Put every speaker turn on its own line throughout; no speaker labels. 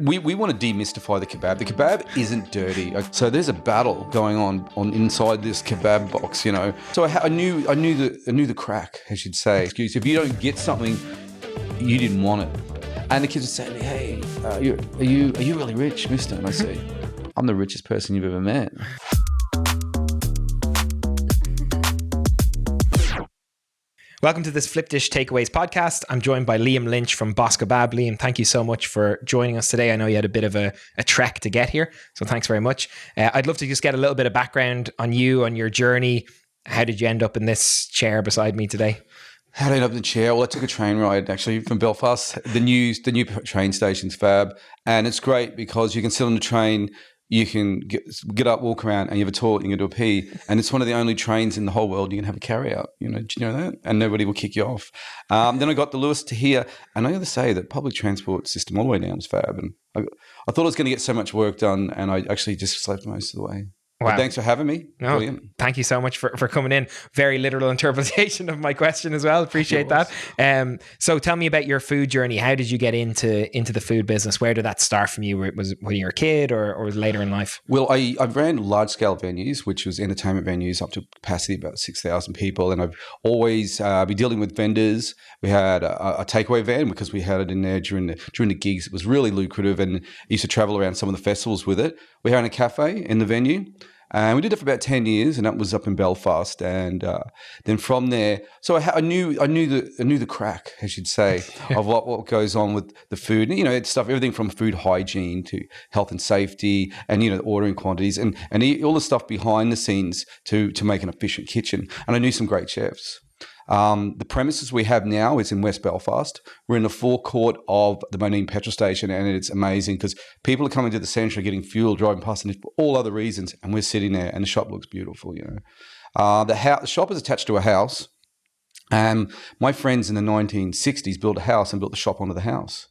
We want to demystify the kebab. The kebab isn't dirty. So there's a battle going on inside this kebab box, you know. So I knew the crack, I should say. Excuse, if you don't get something, you didn't want it. And the kids would say to me, "Hey, are you really rich, mister?" And I say, "I'm the richest person you've ever met."
Welcome to this Flip Dish Takeaways podcast. I'm joined by Liam Lynch from Boss Kebab. Liam, thank you so much for joining us today. I know you had a bit of a trek to get here, so thanks very much. I'd love to just get a little bit of background on you, on your journey. How did you end up in this chair beside me today?
How did I end up in the chair? Well, I took a train ride actually from Belfast. The new train station's fab, and it's great because you can sit on the train. You can get up, walk around, and you have a toilet, you can do a pee. And it's one of the only trains in the whole world you can have a carry out. You know, do you know that? And nobody will kick you off. Then I got the Lewis to here, and I got to say that public transport system all the way down is fab. And I thought I was going to get so much work done, and I actually just slept most of the way.
Wow.
But thanks for having me.
No,
Brilliant.
Thank you so much for coming in. Very literal interpretation of my question as well. Appreciate that. So tell me about your food journey. How did you get into the food business? Where did that start from you? Was it when you were a kid or later in life?
Well, I ran large-scale venues, which was entertainment venues up to capacity about 6,000 people. And I've always been dealing with vendors. We had a takeaway van because we had it in there during the gigs. It was really lucrative, and I used to travel around some of the festivals with it. We had a cafe in the venue. And we did it for about 10 years, and that was up in Belfast. And then from there, so I knew the crack, I should say, of what goes on with the food. And, you know, it's stuff, everything from food hygiene to health and safety, and, you know, ordering quantities, and all the stuff behind the scenes to make an efficient kitchen. And I knew some great chefs. The premises we have now is in West Belfast. We're in the forecourt of the Monine petrol station, and it's amazing because people are coming to the centre, getting fuel, driving past, and for all other reasons, and we're sitting there, and the shop looks beautiful. You know, the shop is attached to a house, and my friends in the 1960s built a house and built the shop onto the house.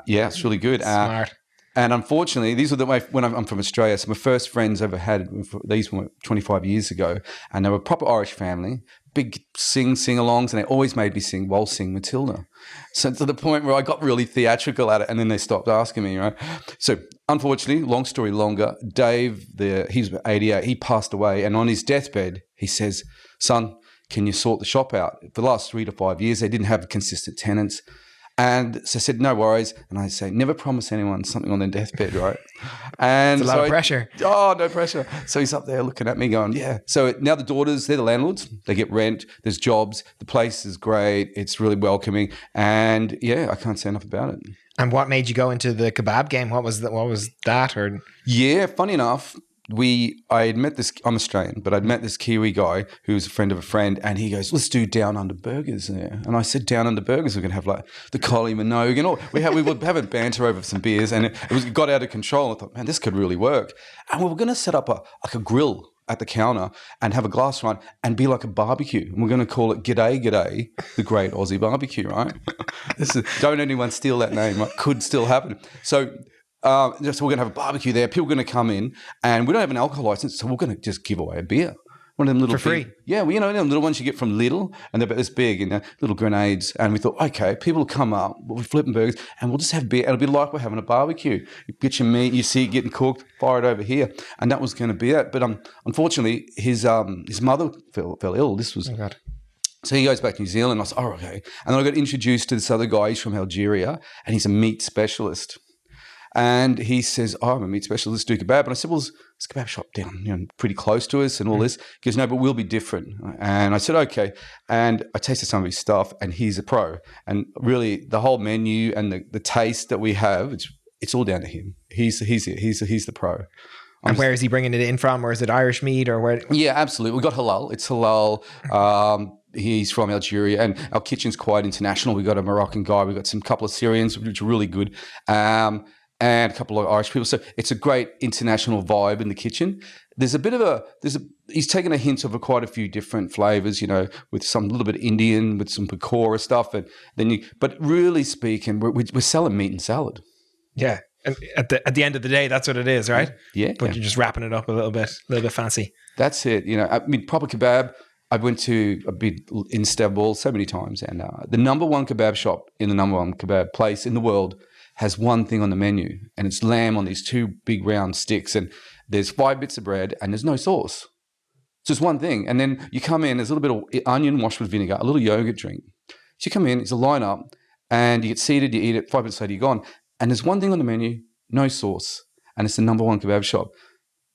Yeah, it's really good.
Smart.
And unfortunately, these are when I'm from Australia. So my first friends I ever had, these were 25 years ago, and they were a proper Irish family, big sing-alongs, and they always made me sing Waltzing Matilda. So to the point where I got really theatrical at it, and then they stopped asking me, right? So unfortunately, long story longer, Dave, he's 88, he passed away, and on his deathbed, he says, "Son, can you sort the shop out?" For the last 3 to 5 years, they didn't have consistent tenants. And so I said, "No worries." And I say, never promise anyone something on their deathbed, right? And
it's a lot of pressure.
Oh, no pressure. So he's up there looking at me going, yeah. So now the daughters, they're the landlords. They get rent. There's jobs. The place is great. It's really welcoming. And yeah, I can't say enough about it.
And what made you go into the kebab game? What was that? Or
yeah, funny enough, I had met this, I'm Australian, but I'd met this Kiwi guy who was a friend of a friend, and he goes, "Let's do Down Under Burgers there." And I said, "Down Under Burgers, we're going to have like the Collie Minogue and all." We would have a banter over some beers, and it got out of control. I thought, man, this could really work. And we were going to set up a grill at the counter and have a glass run and be like a barbecue. And we're going to call it G'day, G'day, the Great Aussie Barbecue, right? Don't anyone steal that name, right? Could still happen. So we're going to have a barbecue there. People are going to come in, and we don't have an alcohol license, so we're going to just give away a beer. One of them little
for free.
Yeah, well, you know, the little ones you get from Lidl, and they're about this big, and little grenades. And we thought, okay, people will come up, we'll be flipping burgers, and we'll just have beer. It'll be like we're having a barbecue. You get your meat, you see it getting cooked, fire it over here, and that was going to be it. But unfortunately, his mother fell ill. This was.
Oh God.
So he goes back to New Zealand. I was, oh, okay. And then I got introduced to this other guy. He's from Algeria, and he's a meat specialist. And he says, "Oh, I'm a meat specialist, let's do kebab." And I said, "Well, there's a kebab shop down, you know, pretty close to us and all this." He goes, "No, but we'll be different." And I said, "Okay." And I tasted some of his stuff, and he's a pro. And really, the whole menu and the taste that we have, it's all down to him. He's the pro.
And where is he bringing it in from? Or is it Irish meat or where?
Yeah, absolutely. We got halal. It's halal. He's from Algeria, and our kitchen's quite international. We got a Moroccan guy. We got couple of Syrians, which are really good. And a couple of Irish people. So it's a great international vibe in the kitchen. He's taken a hint of quite a few different flavors, you know, with some little bit of Indian, with some pakora stuff. And then but really speaking, we're selling meat and salad.
Yeah. And at the end of the day, that's what it is, right?
Yeah.
But you're just wrapping it up a little bit fancy.
That's it. You know, I mean, proper kebab. I've been in Istanbul so many times, and the number one kebab shop in the number one kebab place in the world has one thing on the menu, and it's lamb on these 2 big round sticks, and there's 5 bits of bread, and there's no sauce. It's just one thing. And then you come in, there's a little bit of onion washed with vinegar, a little yogurt drink. So you come in, it's a line-up, and you get seated, you eat it, 5 minutes later, you're gone. And there's one thing on the menu, no sauce, and it's the number 1 kebab shop.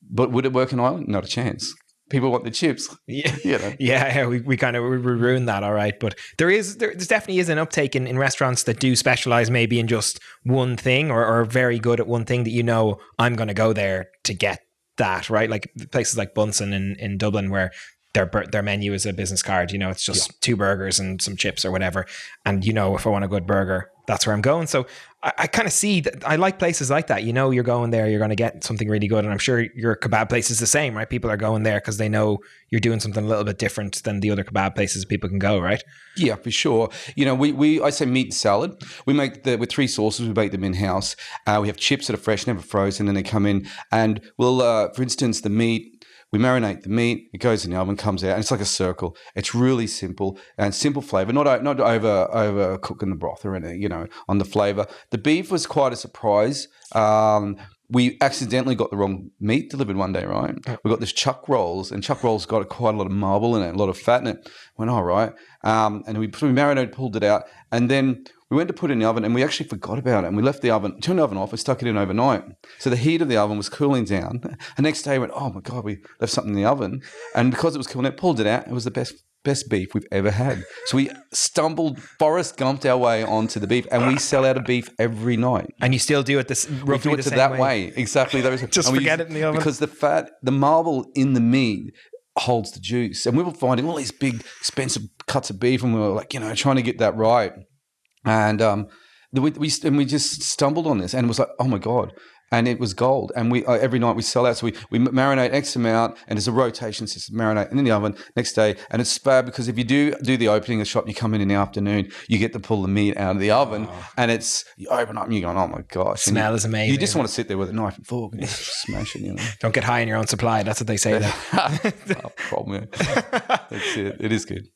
But would it work in Ireland? Not a chance. People want the chips.
Yeah,
you know?
yeah. We kind of ruined that, all right. But there definitely is an uptake in restaurants that do specialize maybe in just one thing, or are very good at one thing that I'm going to go there to get that, right? Like places like Bunson in Dublin, where their menu is a business card. It's just 2 burgers and some chips or whatever. And if I want a good burger, that's where I'm going. So I kind of see that. I like places like that. You're going there, you're going to get something really good. And I'm sure your kebab place is the same, right? People are going there because they know you're doing something a little bit different than the other kebab places people can go, right? Yeah,
for sure. I say meat and salad. We make with 3 sauces. We make them in house. We have chips that are fresh, never frozen, and they come in. And we'll, for instance, the meat. We marinate the meat. It goes in the oven, comes out, and it's like a circle. It's really simple and simple flavor, not over cooking the broth or anything, on the flavor. The beef was quite a surprise. We accidentally got the wrong meat delivered one day, right? We got this chuck rolls, and chuck rolls got quite a lot of marble in it, a lot of fat in it. Went, all right. And we marinated, pulled it out, and then we went to put it in the oven, and we actually forgot about it. And we left the oven, turned the oven off, and stuck it in overnight. So the heat of the oven was cooling down. The next day, we went, oh my God, we left something in the oven. And because it was cooling, it pulled it out. It was the best beef we've ever had. So we Forrest Gumped our way onto the beef, and we sell out of beef every night.
And you still do it roughly the same
that way. Exactly.
Just forget it in the oven.
Because the marble in the meat holds the juice. And we were finding all these big, expensive cuts of beef, and we were like, trying to get that right. And we just stumbled on this, and it was like, oh my God. And it was gold. And we every night we sell out. So we marinate X amount, and there's a rotation system, marinate, and in the oven next day. And it's bad because if you do the opening of the shop, you come in the afternoon, you get to pull the meat out of the oven, and you open up and you're going, oh my gosh.
Smell is amazing.
You just want to sit there with a knife and fork and just smash it,
Don't get high in your own supply. That's what they say there.
Problem. That's it. It is good.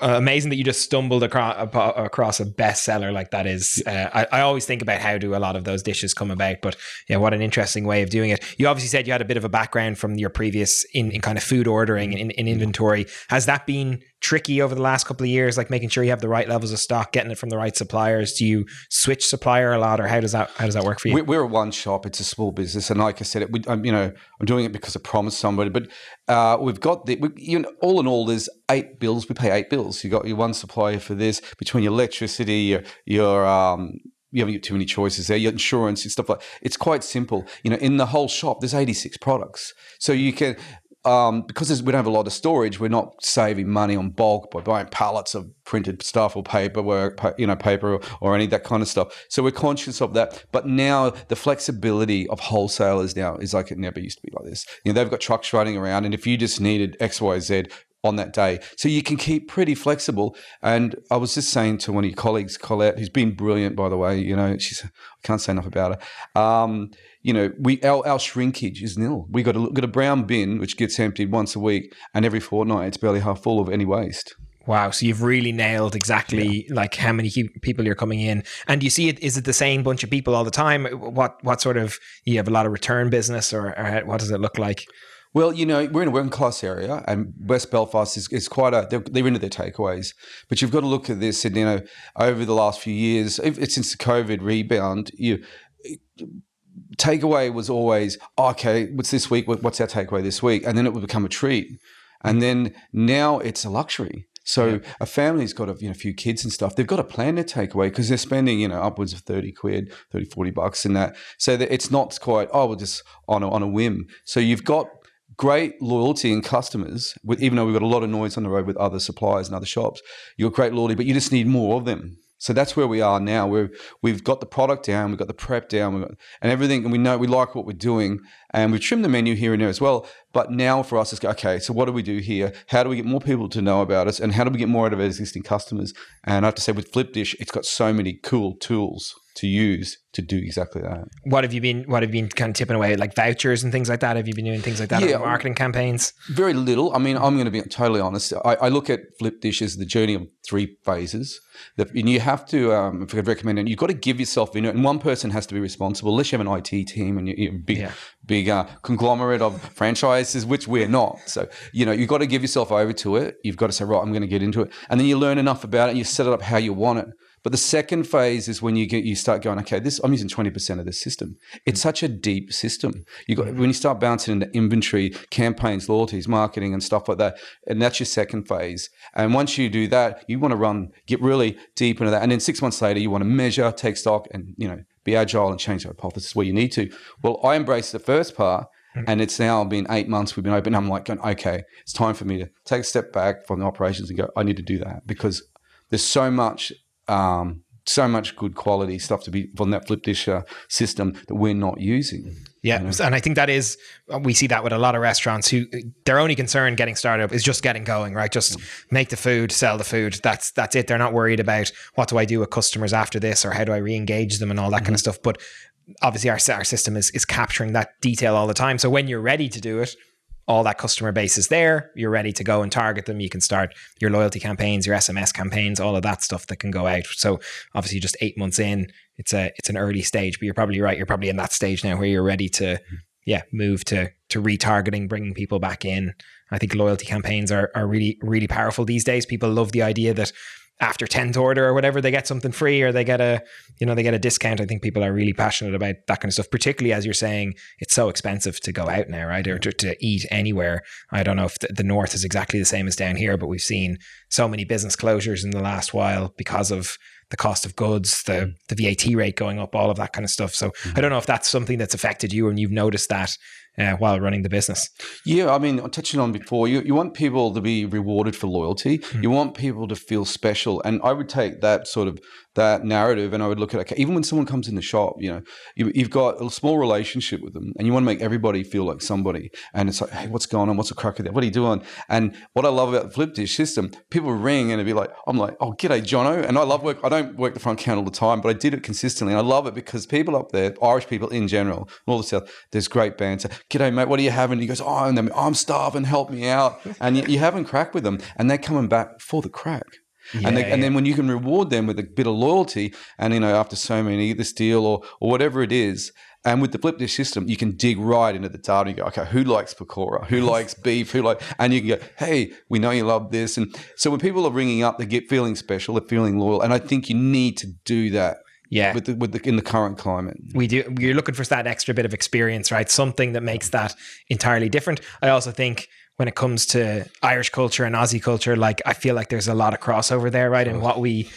Amazing that you just stumbled across a bestseller like that is. I always think about how do a lot of those dishes come about, but yeah, what an interesting way of doing it. You obviously said you had a bit of a background from your previous in kind of food ordering in inventory. Has that been tricky over the last couple of years, like making sure you have the right levels of stock, getting it from the right suppliers? Do you switch supplier a lot, or how does that work for you?
We're a one shop. It's a small business, and like I said, I'm doing it because I promised somebody. But we've got all in all, there's 8 bills. We pay 8 bills. You got your one supplier for this, between your electricity, your you haven't got too many choices there. Your insurance and stuff like it's quite simple. In the whole shop, there's 86 products, so you can. Because we don't have a lot of storage, we're not saving money on bulk by buying pallets of printed stuff or paperwork, paper or any of that kind of stuff. So we're conscious of that. But now the flexibility of wholesalers now is like it never used to be like this. They've got trucks running around, and if you just needed X, Y, Z on that day, so you can keep pretty flexible. And I was just saying to one of your colleagues, Colette, who's been brilliant, by the way, I can't say enough about her. Our shrinkage is nil. We got a brown bin which gets emptied once a week, and every fortnight it's barely half full of any waste.
Wow. So you've really nailed exactly like how many people you're coming in. And do you see it? Is it the same bunch of people all the time? What sort of, you have a lot of return business, or what does it look like?
Well, we're in a working class area, and West Belfast is quite they're into their takeaways. But you've got to look at this, and over the last few years, since the COVID rebound, takeaway was always, okay, what's this week? What's our takeaway this week? And then it would become a treat. And then now it's a luxury. So a family's got a few kids and stuff. They've got to plan their takeaway because they're spending, upwards of 30 quid, 30, 40 bucks in that. So that it's not quite, we're just on a whim. So you've got great loyalty in customers, even though we've got a lot of noise on the road with other suppliers and other shops. You've got great loyalty, but you just need more of them. So that's where we are now. We've got the product down, we've got the prep down, and everything, and we know we like what we're doing, and we've trimmed the menu here and there as well. But now for us, it's go, okay, so what do we do here? How do we get more people to know about us? And how do we get more out of our existing customers? And I have to say with Flip Dish, it's got so many cool tools to use to do exactly that.
What have you been kind of tipping away, like vouchers and things like that? Have you been doing things like that on marketing campaigns?
Very little. I mean, I'm going to be totally honest. I look at Flip Dish as the journey of 3 phases. And you have to, if I could recommend it, you've got to give yourself in it. And one person has to be responsible, unless you have an IT team and you're a big conglomerate of franchises, which we're not. So, you've got to give yourself over to it. You've got to say, right, I'm going to get into it. And then you learn enough about it and you set it up how you want it. But the second phase is when you start going, okay, I'm using 20% of this system. It's such a deep system. When you start bouncing into inventory, campaigns, loyalties, marketing, and stuff like that, and that's your second phase. And once you do that, you want to get really deep into that. And then 6 months later, you want to measure, take stock, and be agile and change the hypothesis where you need to. Well, I embraced the first part. And it's now been 8 months we've been open. I'm like, going, okay, it's time for me to take a step back from the operations and go, I need to do that because there's so much good quality stuff to be from that Flip Dish system that we're not using.
Yeah. And I think we see that with a lot of restaurants who their only concern getting started up is just getting going, right? Just make the food, sell the food. That's it. They're not worried about what do I do with customers after this or how do I re-engage them and all that kind of stuff. But obviously our system is capturing that detail all the time. So when you're ready to do it, all that customer base is there. You're ready to go and target them. You can start your loyalty campaigns, your SMS campaigns, all of that stuff that can go out. So obviously just 8 months in, it's an early stage, but you're probably right. You're probably in that stage now where you're ready to, move to retargeting, bringing people back in. I think loyalty campaigns are really, really powerful these days. People love the idea that after 10th order or whatever, they get something free or they get a discount. I think people are really passionate about that kind of stuff, particularly as you're saying, it's so expensive to go out now, right? Or to eat anywhere. I don't know if the north is exactly the same as down here, but we've seen so many business closures in the last while because of the cost of goods, the VAT rate going up, all of that kind of stuff. So I don't know if that's something that's affected you and you've noticed that while running the business. Yeah,
I mean, touching on before, you want people to be rewarded for loyalty. You want people to feel special. And I would take that that narrative and I would look at, okay, even when someone comes in the shop, you've got a small relationship with them and you want to make everybody feel like somebody. And it's like, hey, what's going on? What's the crack of that? What are you doing? And what I love about the Flip Dish system, people ring and it'd be like, I'm like, oh, g'day, Jono. And I love work. I don't work the front counter all the time, but I did it consistently. And I love it because people up there, Irish people in general, all the South, there's great banter. G'day, mate, what are you having? And he goes, oh, and then, I'm starving, help me out. And you're having crack with them and they're coming back for the crack. And then when you can reward them with a bit of loyalty and, after so many, this deal or whatever it is, and with the Flip Dish system, you can dig right into the data and go, okay, who likes pakora? Who likes beef? And you can go, hey, we know you love this. And so when people are ringing up, they get feeling special, they're feeling loyal. And I think you need to do that. Yeah, in the current climate, we do. You're looking for that extra bit of experience, right? Something that makes that entirely different. I also think when it comes to Irish culture and Aussie culture, like I feel like there's a lot of crossover there, right? And what we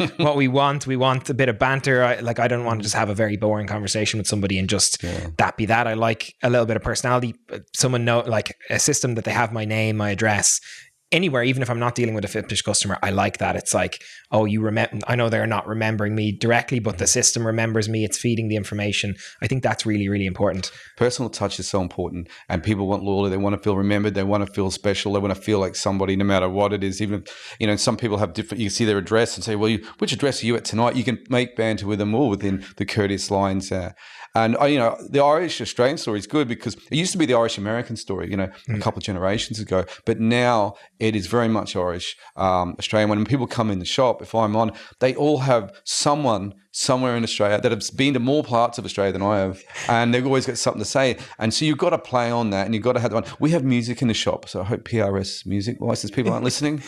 want a bit of banter. I don't want to just have a very boring conversation with somebody and just that be that. I like a little bit of personality. Someone know like a system that they have my name, my address. Anywhere, even if I'm not dealing with a Flip Dish customer, I like that. It's like, oh, you remember, I know they're not remembering me directly, but the system remembers me. It's feeding the information. I think that's really, really important. Personal touch is so important and people want loyalty. They want to feel remembered. They want to feel special. They want to feel like somebody, no matter what it is. Even, some people have different, you can see their address and say, well, which address are you at tonight? You can make banter with them all within the courteous lines. And, the Irish-Australian story is good because it used to be the Irish-American story, a couple of generations ago. But now it is very much Irish-Australian. When people come in the shop, if I'm on, they all have someone somewhere in Australia that has been to more parts of Australia than I have. And they've always got something to say. And so you've got to play on that and you've got to have one. We have music in the shop. So I hope PRS music license people aren't listening.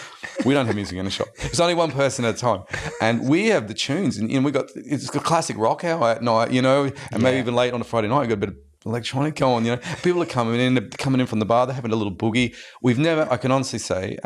We don't have music in the shop. It's only one person at a time. And we have the tunes and it's a classic rock hour at night, and maybe even late on a Friday night, we've got a bit of electronic going, people are coming in from the bar, they're having a little boogie. I can honestly say,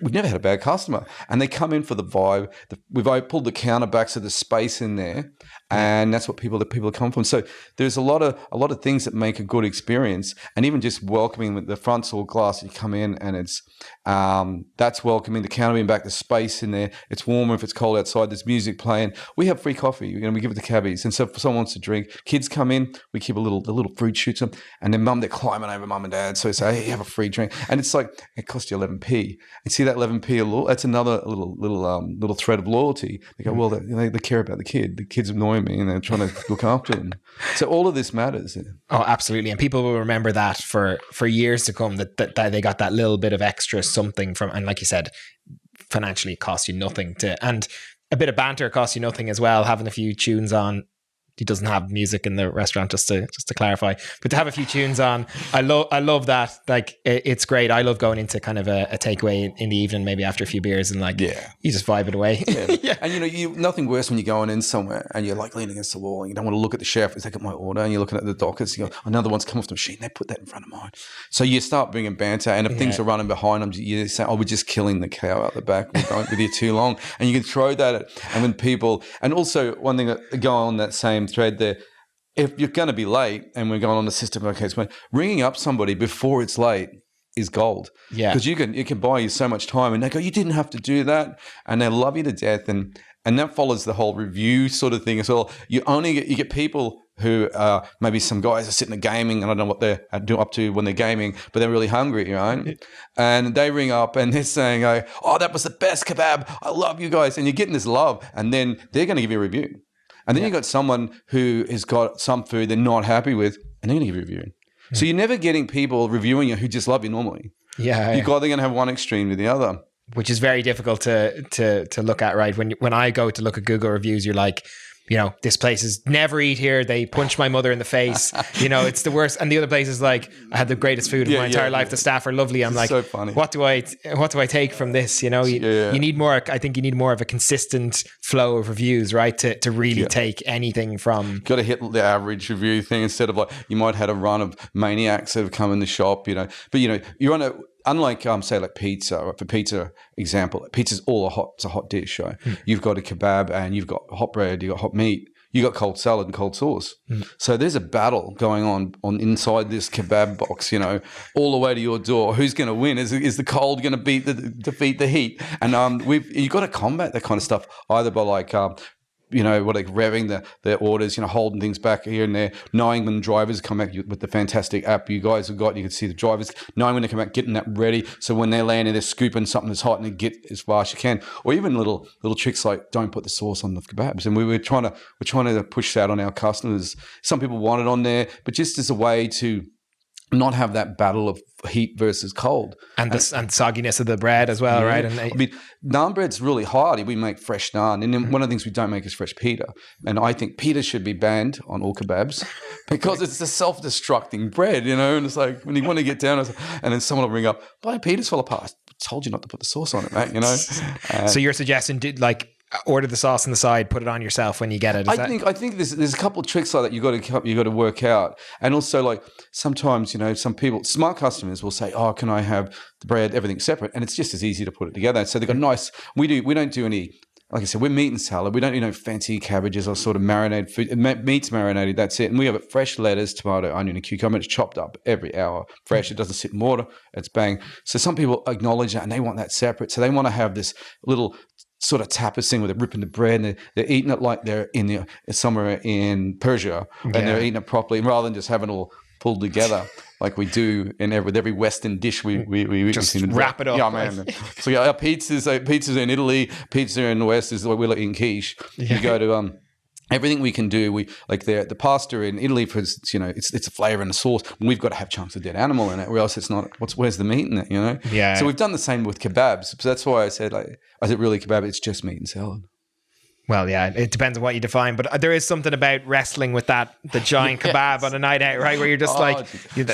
we've never had a bad customer and they come in for the vibe. We've pulled the counter back so there's space in there And that's what people come from. So there's a lot of things that make a good experience, and even just welcoming with the front's all glass. You come in and it's that's welcoming. The counter being back, the space in there. It's warmer if it's cold outside. There's music playing. We have free coffee. We give it to cabbies, and so if someone wants to drink, kids come in. We keep the little fruit shoots them, and then they're climbing over mum and dad. So they say, hey, have a free drink, and it's like it costs you 11p. And see that 11p, that's another little thread of loyalty. They go, well, they care about the kid. The kid's annoying me, and they're trying to look after them. So all of this matters.
Oh, absolutely. And people will remember that for years to come, that they got that little bit of extra something from, and like you said, financially it costs you nothing and a bit of banter costs you nothing as well. Having a few tunes on. He doesn't have music in the restaurant, just to clarify, but to have a few tunes on, I love that. Like it's great. I love going into kind of a takeaway in the evening, maybe after a few beers, and you just vibe it away.
Yeah. And you nothing worse when you're going in somewhere and you're like leaning against the wall and you don't want to look at the chef. It's like at my order, and you're looking at the dockets. You go, another one's come off the machine. They put that in front of mine. So you start bringing banter, and if things are running behind them, you say, "Oh, we're just killing the cow out the back. We're going with you too long," and you can throw that. And when people, and also one thing that go on that same thread there, if you're going to be late and we're going on the system, okay, so ringing up somebody before it's late is gold. Yeah, because it can buy you so much time, and they go, you didn't have to do that, and they love you to death, and that follows the whole review sort of thing as well. You get people who maybe some guys are sitting there gaming, and I don't know what they're up to when they're gaming, but they're really hungry, right? And they ring up and they're saying, "Oh, that was the best kebab. I love you guys," and you're getting this love, and then they're going to give you a review. And then you've got someone who has got some food they're not happy with, and they're going to give you a review. So you're never getting people reviewing you who just love you normally. Yeah. You're either going to have one extreme or the other. Which is very difficult to look at, right? When I go to look at Google reviews, you're like, this place is never eat here. They punch my mother in the face. It's the worst. And the other place is like, I had the greatest food of my entire life. The staff are lovely. I'm like, so funny. What do I take from this? You need more. I think you need more of a consistent flow of reviews, right? To really take anything from. Got to hit the average review thing instead of like, you might have had a run of maniacs that have come in the shop, but you're on a, unlike say like pizza, for pizza example, pizza's it's a hot dish. Right? You've got a kebab and you've got hot bread, you've got hot meat, you got cold salad and cold sauce. So there's a battle going on inside this kebab box, all the way to your door. Who's going to win? Is the cold going to defeat the heat? And you've got to combat that kind of stuff either by like revving the orders, holding things back here and there, knowing when drivers come back with the fantastic app you guys have got. You can see the drivers knowing when they come back, getting that ready. So when they're landing, they're scooping something that's hot and they get as fast as you can. Or even little tricks like don't put the sauce on the kebabs. And we're trying to push that on our customers. Some people want it on there, but just as a way to not have that battle of heat versus cold. And sogginess of the bread as well, right? And naan bread's really hard. We make fresh naan. And then one of the things we don't make is fresh pita. And I think pita should be banned on all kebabs because it's a self-destructing bread, and it's like when you want to get down and then someone will ring up, "But pita's fall apart. I told you not to put the sauce on it, mate," So you're suggesting order the sauce on the side, put it on yourself when you get it. I think there's a couple of tricks like that you got to work out, and also like sometimes some people, smart customers, will say, "Oh, can I have the bread, everything separate?" And it's just as easy to put it together. So they've got nice. We don't do any. Like I said, we're meat and salad. We don't fancy cabbages or sort of marinated food. Meat's marinated, that's it. And we have it fresh lettuce, tomato, onion, and cucumber. It's chopped up every hour, fresh. It doesn't sit in water. It's bang. So some people acknowledge that and they want that separate. So they want to have this little sort of tapas thing where they're ripping the bread and they're eating it like they're somewhere in Persia and they're eating it properly rather than just having it all pulled together like we do with every Western dish we just wrap it up. Yeah, man. So our pizzas in Italy, pizza in the West is the way we're eating quiche. You go to everything we can do, we like the pasta in Italy, for instance, it's a flavor and a sauce. We've got to have chunks of dead animal in it, or else it's not. Where's the meat in it? Yeah. So we've done the same with kebabs. So that's why I said, really kebab? It's just meat and salad. Well, yeah, it depends on what you define, but there is something about wrestling with the giant kebab on a night out, right? Where you're just you're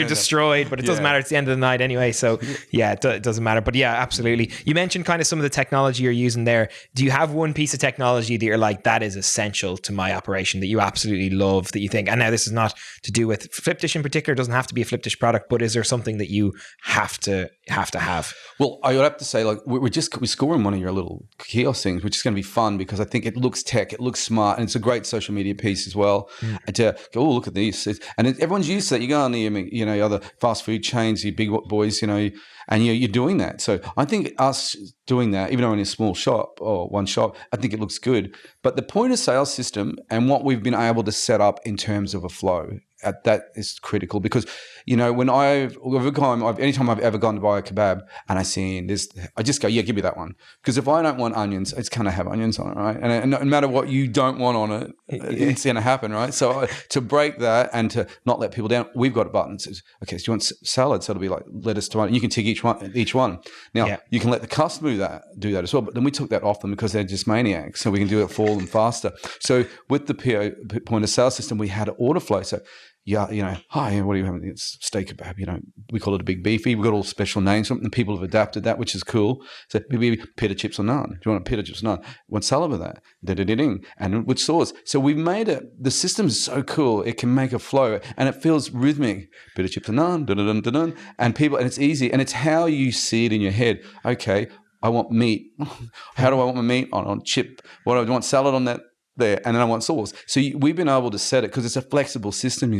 destroyed, but it doesn't matter. It's the end of the night anyway. So yeah, it doesn't matter. But yeah, absolutely. You mentioned kind of some of the technology you're using there. Do you have one piece of technology that you're like, that is essential to my operation, that you absolutely love, that you think, and now this is not to do with Flip Dish in particular, it doesn't have to be a Flip Dish product, but is there something that you have to have? Well, I would have to say, we're scoring one of your little kiosk things, which is going to be fun because I think it looks tech, it looks smart, and it's a great social media piece as well. And to go, oh, look at this. Everyone's used to that. You go on the other fast food chains, you big boys, and you're doing that. So I think us doing that, even though we're in a small shop or one shop, I think it looks good. But the point of sale system and what we've been able to set up in terms of a flow, that is critical because, anytime I've ever gone to buy a kebab and I see this, I just go, yeah, give me that one. Because if I don't want onions, it's going to have onions on it, right? And no matter what you don't want on it, it's going to happen, right? So to break that and to not let people down, we've got a button that says, okay, so you want salad? So it'll be like lettuce, tomato. You can tick each one. Now, you can let the customer do that as well. But then we took that off them because they're just maniacs. So we can do it for them faster. So with the point of sale system, we had an order flow. So hi, what are you having? It's steak kebab, we call it a big beefy. We've got all special names and people have adapted that, which is cool. So maybe pita chips or naan. Do you want a pita chips or naan? Want salad with that? Da-da-da-ding. And with sauce. So we've made it, the system is so cool. It can make a flow and it feels rhythmic. Pita chips and naan, da-da-da-da-da. And it's easy. And it's how you see it in your head. Okay, I want meat. How do I want my meat? On chip. What do I want? Salad on that there, and then I want sauce. So we've been able to set it because it's a flexible system.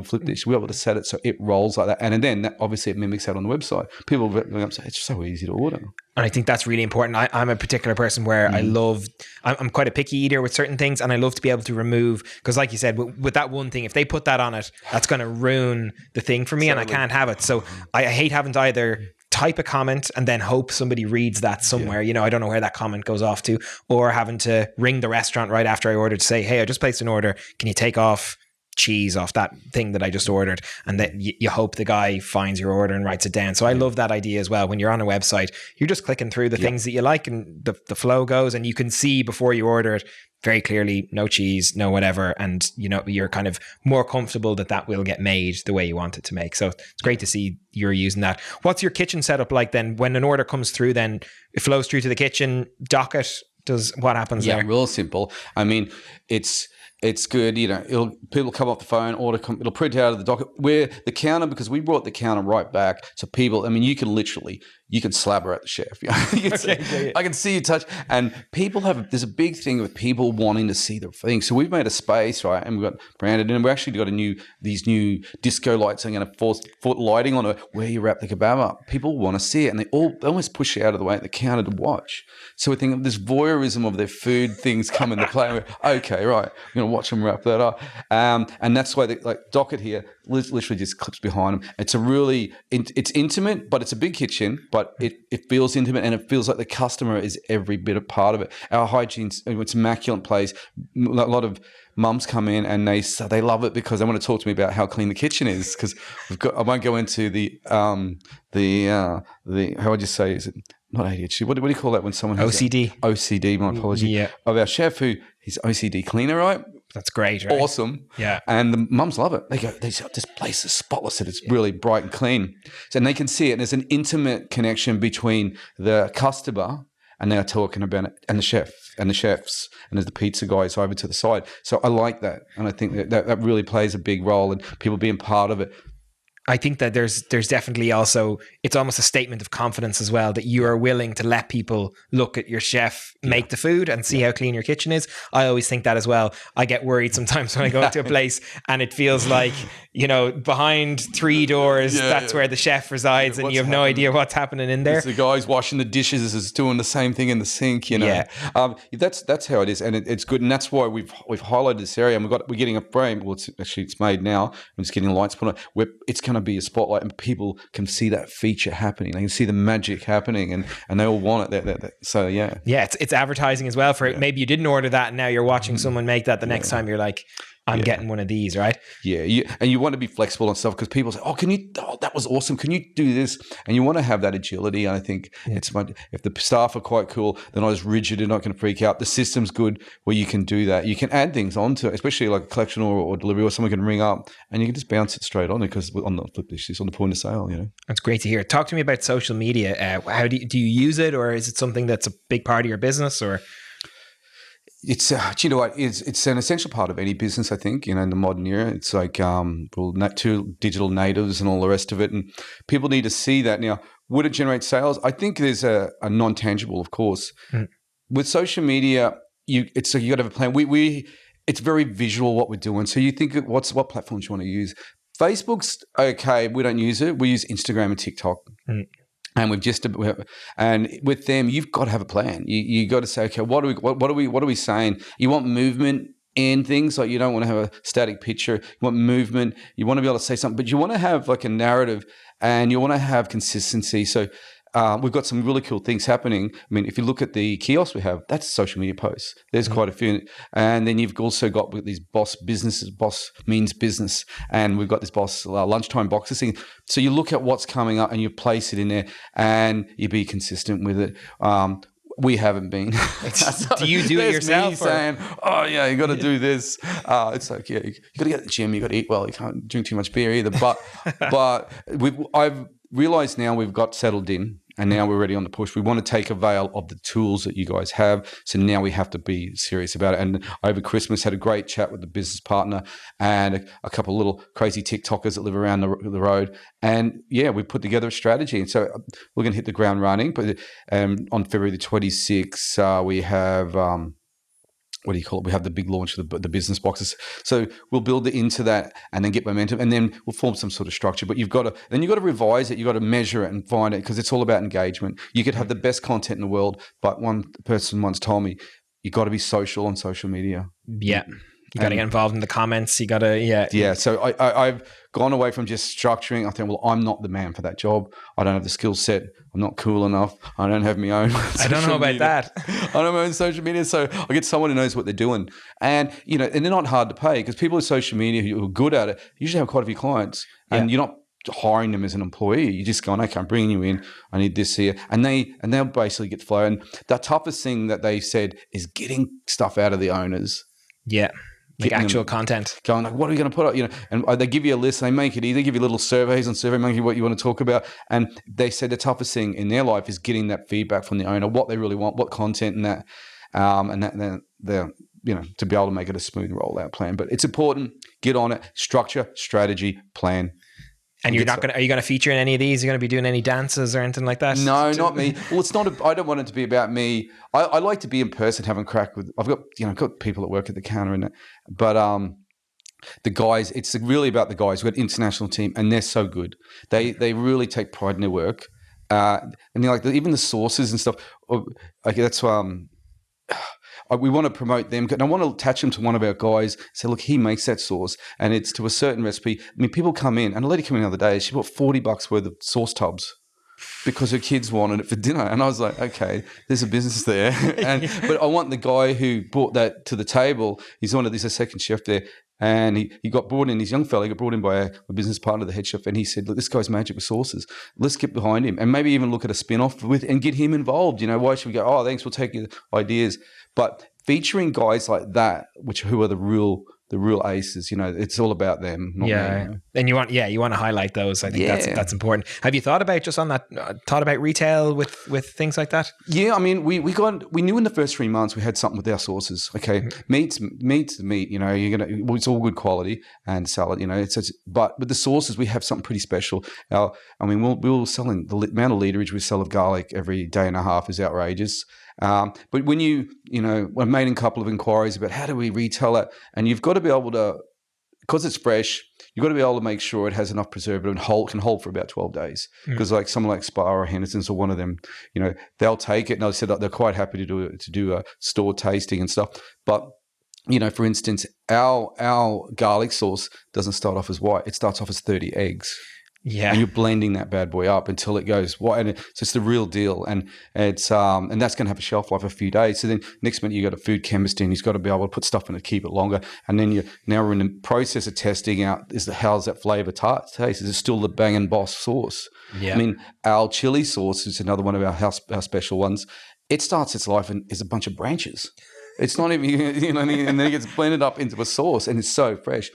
Flip dish. We're able to set it so it rolls like that, and then obviously it mimics that on the website. People say it's so easy to order.
And I think that's really important. I'm a particular person where I'm quite a picky eater with certain things, and I love to be able to remove, because like you said, with that one thing, if they put that on it, that's going to ruin the thing for me, and I can't have it. So I hate having to either type a comment and then hope somebody reads that somewhere. I don't know where that comment goes off to, or having to ring the restaurant right after I ordered to say, hey, I just placed an order. Can you take off cheese off that thing that I just ordered? And that you hope the guy finds your order and writes it down. So I love that idea as well. When you're on a website, you're just clicking through the things that you like, and the flow goes, and you can see before you order it very clearly, no cheese, no whatever. And, you're kind of more comfortable that will get made the way you want it to make. So it's great to see you're using that. What's your kitchen setup like then? When an order comes through, then it flows through to the kitchen docket. What happens there?
Yeah, real simple. I mean, it's good. People come off the phone, it'll print out of the docket. Where the counter, because we brought the counter right back to people. I mean, you can slabber at the chef. I can see you touch. And there's a big thing with people wanting to see the thing. So we've made a space, right? And we've got branded, and we actually got these new disco lights and a 4-foot lighting on it where you wrap the kebab up. People want to see it, and they almost push you out of the way at the counter to watch. So we think of this voyeurism of their food things come into play. And we're, okay, right, I'm going to watch them wrap that up. And that's why the docket here literally just clips behind them. It's it's intimate, but it's a big kitchen, but it feels intimate, and it feels like the customer is every bit a part of it. Our hygiene's, it's immaculate place. A lot of mums come in and they love it because they want to talk to me about how clean the kitchen is. Because I won't go into the how would you say, is it not ADHD? What do you call that when someone has OCD? My apology. Yeah. Of our chef who he's OCD cleaner, right?
That's great, right?
Awesome.
Yeah.
And the mums love it. They go, this place is spotless and it's really bright and clean. And they can see it. And there's an intimate connection between the customer and they're talking about it, and the chef and the chefs, and there's the pizza guys over to the side. So I like that. And I think that really plays a big role in people being part of it.
I think that there's definitely also, it's almost a statement of confidence as well, that you are willing to let people look at your chef make the food and see how clean your kitchen is. I always think that as well. I get worried sometimes when I go to a place and it feels like, behind 3 doors, that's where the chef resides, and you have no idea what's happening in there.
It's the guy's washing the dishes is doing the same thing in the sink,
Yeah.
That's how it is, and it's good, and that's why we've highlighted this area, and we're getting a frame. Well, it's made now. I'm just getting lights put on. Where it's going to be a spotlight, and people can see that feature happening. They can see the magic happening, and they all want it. So yeah,
it's advertising as well for it. Maybe you didn't order that, and now you're watching someone make that. The next time you're like, I'm getting one of these, right?
Yeah, and you want to be flexible and stuff because people say, that was awesome. Can you do this? And you want to have that agility. And I think if the staff are quite cool, they're not as rigid, they're not going to freak out. The system's good where you can do that. You can add things onto it, especially like a collection or delivery, or someone can ring up and you can just bounce it straight on it because on the flip dish, it's on the point of sale,
That's great to hear. Talk to me about social media. How do you use it, or is it something that's a big part of your business, or?
It's do you know what? It's an essential part of any business, I think. In the modern era, it's like two digital natives and all the rest of it, and people need to see that. Now, would it generate sales? I think there's a non-tangible, of course. with social media, you got to have a plan. It's very visual what we're doing. So you think what platforms you want to use. Facebook's okay. We don't use it. We use Instagram and TikTok. And and with them, you've got to have a plan. You got to say, okay, what are we saying? You want movement in things, like you don't want to have a static picture. You want movement. You want to be able to say something, but you want to have like a narrative, and you want to have consistency. So we've got some really cool things happening. I mean, if you look at the kiosks we have, that's social media posts. There's quite a few. And then you've also got these boss businesses, boss means business. And we've got this boss lunchtime boxes thing. So you look at what's coming up and you place it in there and you be consistent with it. We haven't been.
Do you do it yourself?
Me saying, oh yeah, you got to do this. It's like, yeah, you got to get to the gym. You got to eat well. You can't drink too much beer either. But I've realized now we've got settled in, and now we're ready on the push. We want to take avail of the tools that you guys have. So now we have to be serious about it. And over Christmas, had a great chat with the business partner and a couple of little crazy TikTokers that live around the road. And yeah, we put together a strategy. And so we're going to hit the ground running. But on February the 26th, we have what do you call it? We have the big launch of the business boxes. So we'll build it into that and then get momentum, and then we'll form some sort of structure. But you've got to revise it. You've got to measure it and find it, because it's all about engagement. You could have the best content in the world, but one person once told me, you got to be social on social media.
Yeah. You got to get involved in the comments. You got to,
Yeah. So I've gone away from just structuring. I think, well, I'm not the man for that job. I don't have the skill set. I'm not cool enough. I don't have my own.
I don't know about that.
I don't have my own social media. So I get someone who knows what they're doing. And, and they're not hard to pay, because people with social media who are good at it usually have quite a few clients, and you're not hiring them as an employee. You're just going, okay, I'm bringing you in. I need this here. And they'll basically get flow. And the toughest thing that they said is getting stuff out of the owners.
Yeah. Like actual content.
Going like, what are we going to put up? And they give you a list. They make it easy. They give you little surveys on SurveyMonkey what you want to talk about. And they said the toughest thing in their life is getting that feedback from the owner, what they really want, what content, and that, they're to be able to make it a smooth rollout plan. But it's important. Get on it. Structure, strategy, plan.
And are you going to feature in any of these? Are you going to be doing any dances or anything like that?
No, not me. Well, it's not. I don't want it to be about me. I like to be in person, having crack with. I've got people that work at the counter and that, but the guys. It's really about the guys. We've got an international team, and they're so good. They really take pride in their work, and they're like even the sauces and stuff. Okay, that's we want to promote them, and I want to attach them to one of our guys. Say, look, he makes that sauce, and it's to a certain recipe. I mean, people come in, and a lady came in the other day. She bought $40 worth of sauce tubs because her kids wanted it for dinner, and I was like, okay, there's a business there. But I want the guy who brought that to the table. He's there's a second chef there, and he got brought in. This young fella got brought in by a business partner, the head chef, and he said, look, this guy's magic with sauces. Let's get behind him, and maybe even look at a spin-off and get him involved. Why should we go? Oh, thanks, we'll take your ideas. But featuring guys like that, who are the real aces, it's all about them. Not me,
And you want to highlight those. I think that's important. Have you thought about retail with things like that? Yeah, I mean, we knew in the first 3 months we had something with our sauces. Okay, meat's the meat. It's all good quality, and salad. But with the sauces we have something pretty special. We're selling the amount of literage we sell of garlic every day and a half is outrageous. But when I've made a couple of inquiries about how do we retail it, and you've got to be able to, because it's fresh, you've got to be able to make sure it has enough preservative and can hold for about 12 days. Because like someone like Spar or Henderson's or one of them, they'll take it, and they said that they're quite happy to do a store tasting and stuff. But for instance, our garlic sauce doesn't start off as white; it starts off as 30 eggs. Yeah, and you're blending that bad boy up until it goes white, and so it's the real deal. And it's and that's going to have a shelf life of a few days. So then next minute you got a food chemist in, he's got to be able to put stuff in it to keep it longer. And then now we're in the process of testing out how's that flavor taste? Is it still the Bang and Boss sauce? Yeah, I mean our chili sauce is another one of our special ones. It starts its life and is a bunch of branches. It's not even and then it gets blended up into a sauce, and it's so fresh.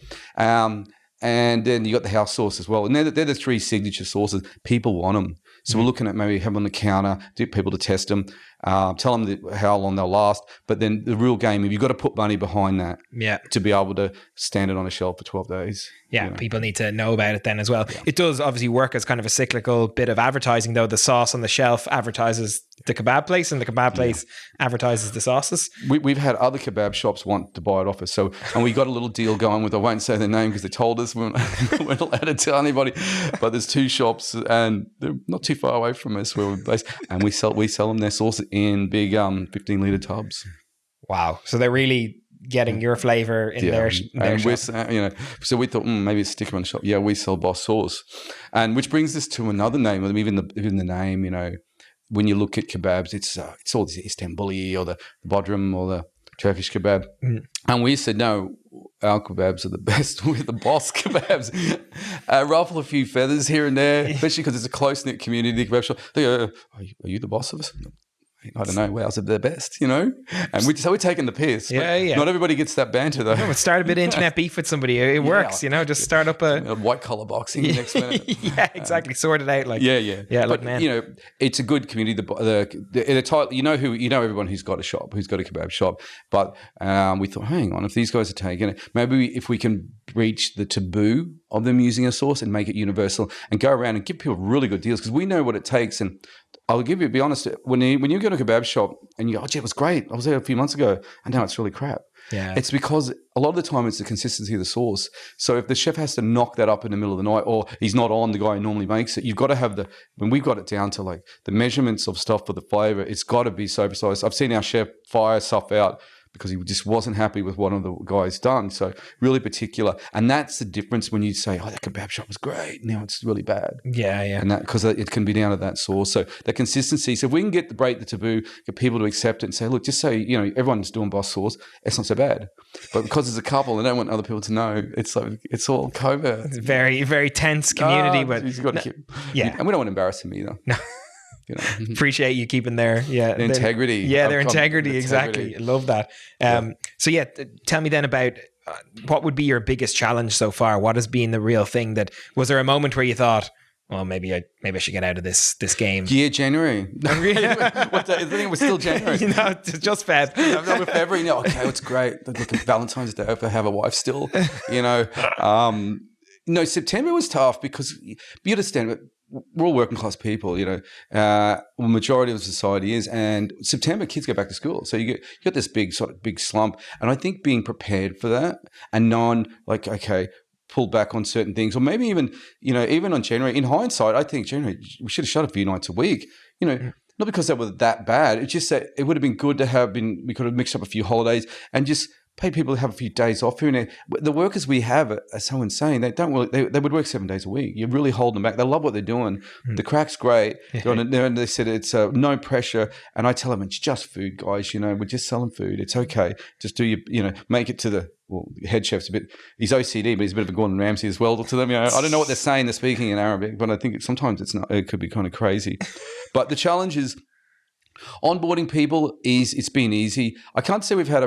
And then you got the house sauce as well. And they're the three signature sauces. People want them. So we're looking at maybe have them on the counter, get people to test them, tell them how long they'll last. But then the real game, you've got to put money behind that to be able to stand it on a shelf for 12 days. Yeah, people need to know about it then as well. Yeah. It does obviously work as kind of a cyclical bit of advertising, though. The sauce on the shelf advertises the kebab place, and the kebab place advertises the sauces.
We've had other kebab shops want to buy it off us. And we got a little deal going with, I won't say their name because they told us we're not allowed to tell anybody. But there's 2 shops and they're not too far away from us where we're based. And we sell them their sauce in big 15-litre tubs.
Wow. So they're really getting your flavor in their
and
shop.
we're, so we thought maybe stick them in the shop. Yeah, we sell Boss sauce, and which brings us to another name. Even the name, when you look at kebabs, it's all the Istanbuli or the Bodrum or the Turkish kebab, and we said no, our kebabs are the best. We're the Boss kebabs. Ruffle a few feathers here and there, especially because it's a close knit community kebab shop. They go, are you the boss of us? I don't know. Ours are the best, And we're taking the piss. Yeah. Not everybody gets that banter though.
No, but start a bit of internet beef with somebody. It works, Just start up a
white collar boxing next minute.
Yeah, exactly. Sort it out.
Yeah.
But
man, it's a good community. The title, everyone who's got a shop, who's got a kebab shop. But we thought, hang on, if these guys are taking it, maybe if we can breach the taboo of them using a sauce and make it universal and go around and give people really good deals because we know what it takes. And I'll be honest, when you go to a kebab shop and you go, oh, gee, it was great. I was there a few months ago and now it's really crap.
Yeah.
It's because a lot of the time it's the consistency of the sauce. So if the chef has to knock that up in the middle of the night or he's not on, the guy who normally makes it, you've got to have when we've got it down to like the measurements of stuff for the flavor, it's got to be so precise. I've seen our chef fire stuff out because he just wasn't happy with one of the guys done. So really particular. And that's the difference when you say, oh, that kebab shop was great. Now it's really bad.
Yeah.
And that, because it can be down to that sauce. So the consistency. So if we can break the taboo, get people to accept it and say, look, just say, everyone's doing Boss sauce. It's not so bad. But because it's a couple, they don't want other people to know. It's like, it's all covert.
It's a very, very tense community. But
you've got to keep.
Yeah.
And we don't want to embarrass them either.
No. Appreciate you keeping their
integrity.
Their integrity. Exactly. I love that. So tell me then about what would be your biggest challenge so far? What has been the real thing was there a moment where you thought, well, maybe I should get out of this game?
Yeah, January. What day? I think it was still January.
It's just Feb.
No, we're February now. Okay, it's great. Look at Valentine's Day. If I have a wife still, No, September was tough because you understand, we're all working class people, the majority of society is, and September kids go back to school. So you got this big slump. And I think being prepared for that and pull back on certain things, or maybe even on January, in hindsight, I think January, we should have shut a few nights a week, not because they were that bad. It's just that it would have been good to we could have mixed up a few holidays and just pay people to have a few days off here and there. The workers we have are so insane. They don't really, they would work 7 days a week. You're really holding them back. They love what they're doing. The crack's great. And they said it's no pressure. And I tell them, it's just food, guys. We're just selling food. It's okay. Just do make it to the head chef's he's OCD, but he's a bit of a Gordon Ramsay as well to them. I don't know what they're saying. They're speaking in Arabic, but I think sometimes it could be kind of crazy. But the challenge is onboarding people it's been easy. I can't say we've had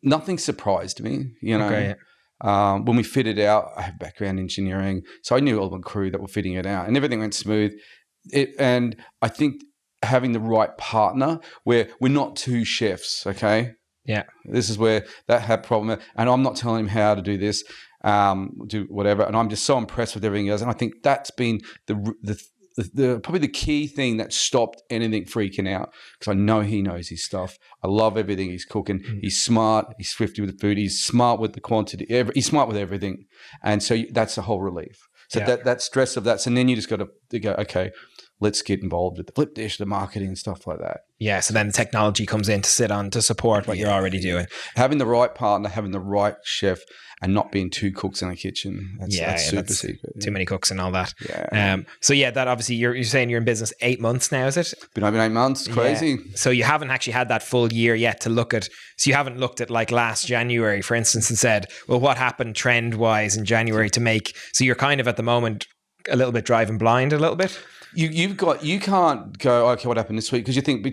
nothing surprised me,
Okay.
When we fitted out, I have background in engineering, so I knew all the crew that were fitting it out, and everything went smooth. And I think having the right partner, where we're not two chefs, okay?
Yeah.
This is where that had problem, and I'm not telling him how to do this, do whatever, and I'm just so impressed with everything else, and I think that's been the probably the key thing that stopped anything freaking out, because I know he knows his stuff. I love everything he's cooking. He's smart. He's thrifty with the food. He's smart with the quantity. He's smart with everything, and so that's a whole relief. So that stress of that. So then you just got to go, okay, let's get involved with the flip dish, the marketing, and stuff like that.
Yeah. So then the technology comes in to sit on to support what you're already doing.
Having the right partner, having the right chef, and not being two cooks in a kitchen. That's super secret.
Too many cooks and all that.
Yeah.
So that obviously you're saying you're in business 8 months now, is it?
Been over 8 months. Crazy.
Yeah. So you haven't actually had that full year yet to look at. So you haven't looked at like last January, for instance, and said, well, what happened trend wise in January to make. So you're kind of at the moment a little bit driving blind a little bit.
You can't go, okay, what happened this week? Because you think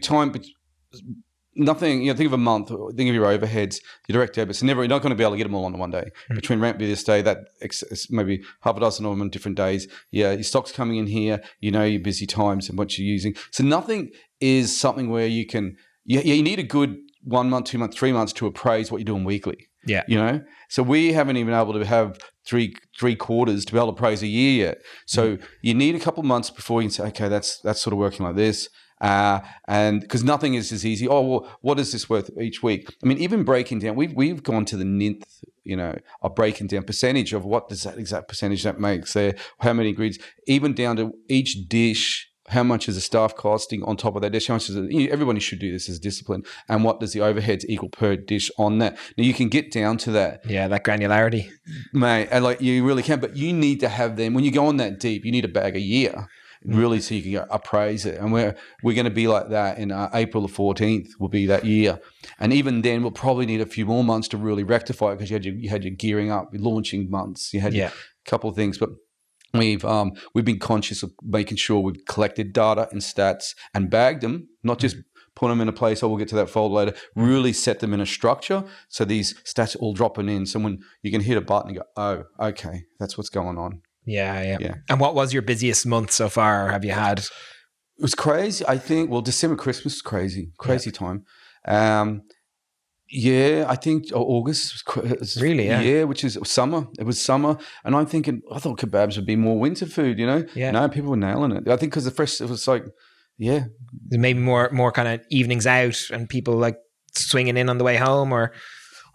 nothing, think of a month, think of your overheads, your direct debits, you're not going to be able to get them all on one day. Between rent bill this day, that maybe half a dozen of them on different days. Yeah, your stock's coming in here, your busy times and what you're using. So nothing is something where you need a good 1 month, 2 months, 3 months to appraise what you're doing weekly.
Yeah.
So we haven't even able to have three quarters to be able to appraise a year yet. So you need a couple of months before you can say, okay, that's sort of working like this. And because nothing is as easy. Oh, well, what is this worth each week? I mean, even breaking down, we've gone to the nth, of breaking down percentage of what does that exact percentage that makes there, how many ingredients, even down to each dish. How much is the staff costing on top of that dish? How much is it? Everybody should do this as discipline. And what does the overheads equal per dish on that? Now, you can get down to that.
Yeah, that granularity.
Mate, and you really can. But you need to have them. When you go on that deep, you need a bag a year, really, so you can appraise it. And we're going to be like that in April the 14th will be that year. And even then, we'll probably need a few more months to really rectify it because you had your gearing up, your launching months. You had a couple of things. But we've been conscious of making sure we've collected data and stats and bagged them, not just put them in a place, we'll get to that fold later, really set them in a structure so these stats are all dropping in. So when you can hit a button and go, oh, okay, that's what's going on. Yeah.
And what was your busiest month so far? Have you had?
It was crazy. I think, December, Christmas was crazy time. I think August was
really,
which is summer. It was summer, and I'm thinking I thought kebabs would be more winter food. No, people were nailing it. I think because it was like,
maybe more kind of evenings out and people like swinging in on the way home, or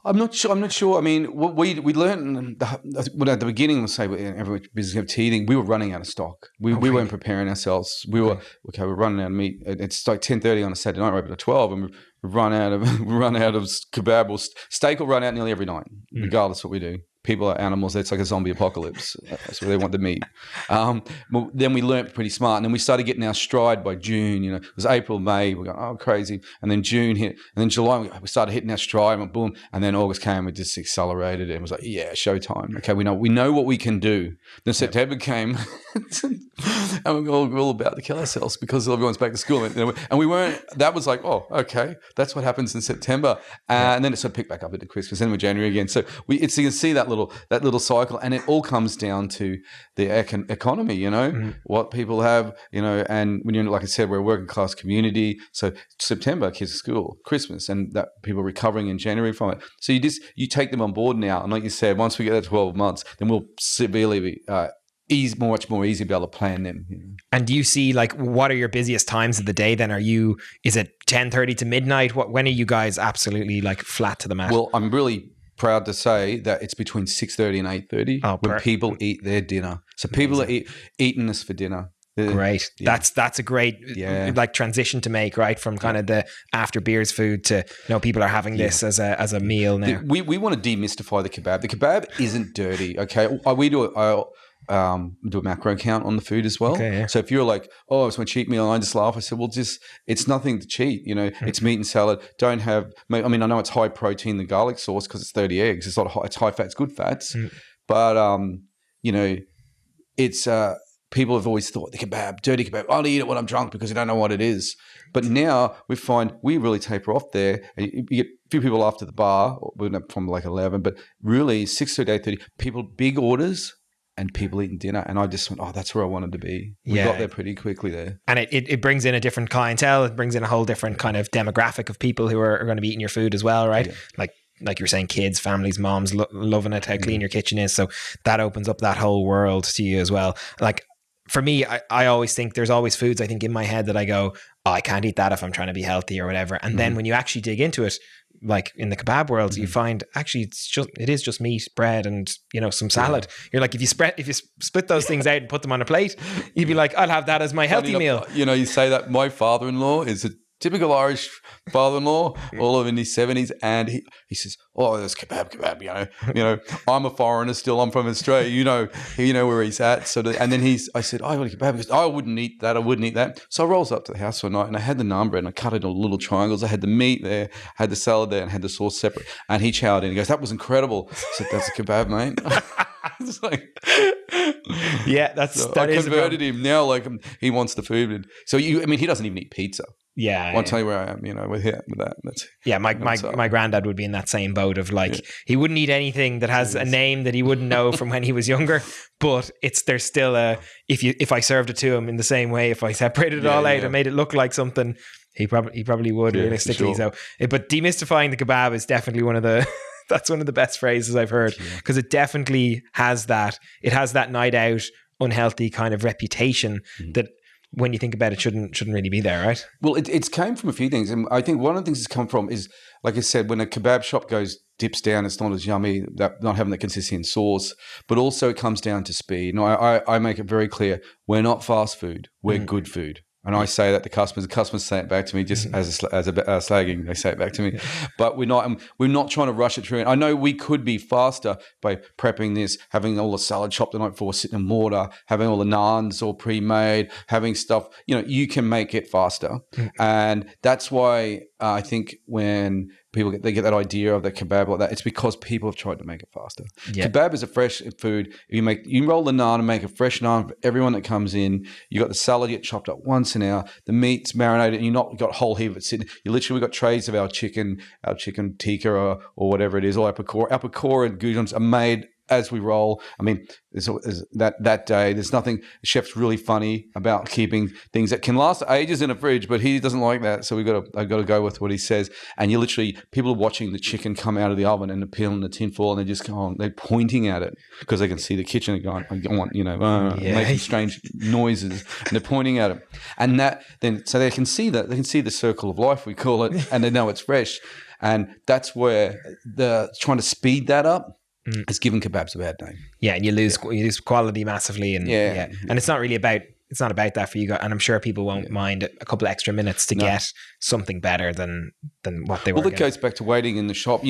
I'm not sure. I mean, what we learned at the beginning, we'll say every business have teething. We were running out of stock. We weren't preparing ourselves. We're running out of meat. It's like 10:30 on a Saturday night. We're open at 12, and we run out of kebab or steak. Will run out nearly every night, regardless of what we do. People are animals. It's like a zombie apocalypse. That's where they want the meat. Then we learnt pretty smart. And then we started getting our stride by June. It was April, May. We're going, oh, crazy. And then June hit. And then July, we started hitting our stride. And boom. And then August came. We just accelerated it. It was like, yeah, showtime. Okay, we know what we can do. Then September came. And we're all about to kill ourselves because everyone's back to school. And we weren't. That was like, oh, okay. That's what happens in September. And then it sort of picked back up into Christmas. Then we're January again. So you can see that little cycle, and it all comes down to the economy, what people have, and when you're, like I said, we're a working class community. So September, kids at school, Christmas, and that people recovering in January from it. So you take them on board now, and like you said, once we get that 12 months, then we'll severely be much more easy to be able to plan them.
And do you see, like, what are your busiest times of the day then? Is it 10:30 to midnight? When are you guys absolutely like flat to the mat?
Well, I'm really proud to say that it's between 6:30 and 8:30 when people eat their dinner. So people are eating this for dinner.
Great. Yeah. That's a great like transition to make, right? From kind of the after beers food to people are having this as a meal now.
We want to demystify the kebab. The kebab isn't dirty. Okay, we do a macro count on the food as well.
Okay, yeah.
So if you're like, oh, it's my cheat meal, and I just laugh, I said, well, it's nothing to cheat. It's meat and salad. Don't have. I mean, I know it's high protein, the garlic sauce, because it's 30 eggs. It's it's high fats, good fats, but it's people have always thought the kebab, dirty kebab. I'll eat it when I'm drunk because I don't know what it is. But now we find we really taper off there. And you get a few people after the bar, from like 11, but really 6:30 to 8:30, people big orders. And people eating dinner, and I just went, oh, that's where I wanted to be. We got there pretty quickly there.
And it brings in a different clientele. It brings in a whole different kind of demographic of people who are going to be eating your food as well, right? Yeah. Like you're saying, kids, families, moms, loving it, how clean your kitchen is. So that opens up that whole world to you as well. Like for me, I always think there's always foods I think in my head that I go, oh, I can't eat that if I'm trying to be healthy or whatever. And then when you actually dig into it, like in the kebab world, you find actually it is just meat, bread, and some salad. Yeah. You're like, if you split those things out and put them on a plate, you'd be like, I'll have that as my healthy meal.
You say that my father-in-law is a typical Irish father-in-law, all of in his 70s, and he says, oh, there's kebab. I'm a foreigner still. I'm from Australia. You know where he's at. So, and then I said, I want a kebab. He goes, I wouldn't eat that. So I rolls up to the house one night, and I had the naan bread, and I cut it into little triangles. I had the meat there, I had the salad there, and had the sauce separate. And he chowed in. He goes, that was incredible. I said, that's a kebab, mate. It's like, I converted him now. Like he wants the food. So he doesn't even eat pizza.
Yeah,
I'll tell you where I am. With that.
My granddad would be in that same boat of like he wouldn't eat anything that has a name that he wouldn't know from when he was younger. But there's still if I served it to him in the same way, if I separated it all out and made it look like something, he probably would realistically. Sure. So, but demystifying the kebab is definitely one of the. That's one of the best phrases I've heard because it definitely has that. It has that night out, unhealthy kind of reputation that. when you think about it, shouldn't really be there, right?
Well, it's came from a few things, and I think one of the things it's come from is, like I said, when a kebab shop dips down, it's not as yummy, that not having the consistency in sauce, but also it comes down to speed. And I make it very clear, we're not fast food, we're good food. And I say that to customers. The customers say it back to me just as a slagging. They say it back to me, but we're not trying to rush it through. And I know we could be faster by prepping this, having all the salad chopped the night before, sitting in mortar, having all the naans all pre-made, having stuff. You can make it faster, and that's why I think when people get that idea of the kebab like that, it's because people have tried to make it faster. Yeah. Kebab is a fresh food. You roll the naan and make a fresh naan for everyone that comes in. You got the salad get chopped up once an hour. The meat's marinated, and you got a whole heap of it sitting. You literally got trays of our chicken tikka or whatever it is, or apakora and goujons are made as we roll. I mean, that day, there's nothing. The chef's really funny about keeping things that can last ages in a fridge, but he doesn't like that. So I got to go with what he says. And you literally, people are watching the chicken come out of the oven and they're peeling the tinfoil, and they just go on. They're pointing at it because they can see the kitchen and going, making strange noises, and they're pointing at it. And so they can see that. They can see the circle of life, we call it, and they know it's fresh. And that's where trying to speed that up. It's given kebabs a bad name. Yeah, and you lose
quality massively, and and it's not about that for you guys. And I'm sure people won't mind a couple of extra minutes to get something better than what they were.
Well, it goes back to waiting in the shop.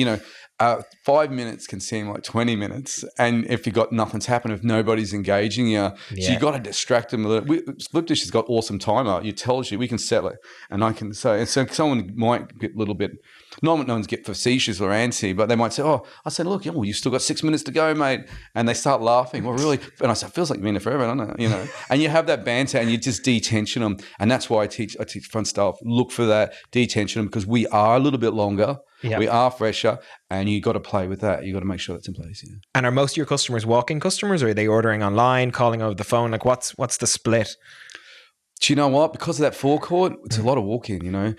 5 minutes can seem like 20 minutes, and if nothing's happened, if nobody's engaging you, so you got to distract them a little. Flip Dish has got awesome timer. It tells you we can set it, and I can say. And so someone might get a little bit. No one's get facetious or antsy, but they might say, "Oh," I said, "Look, you still got 6 minutes to go, mate," and they start laughing. Well, really, and I said, "It feels like you've been there forever, doesn't it?" And you have that banter, and you just detension them, and that's why I teach front staff, look for that, detention them, because we are a little bit longer. Yep. We are fresher, and you got to play with that. You got to make sure that's in place. Yeah.
And are most of your customers walk-in customers, or are they ordering online, calling over the phone? Like, what's the split?
Do you know what? Because of that forecourt, it's a lot of walk-in,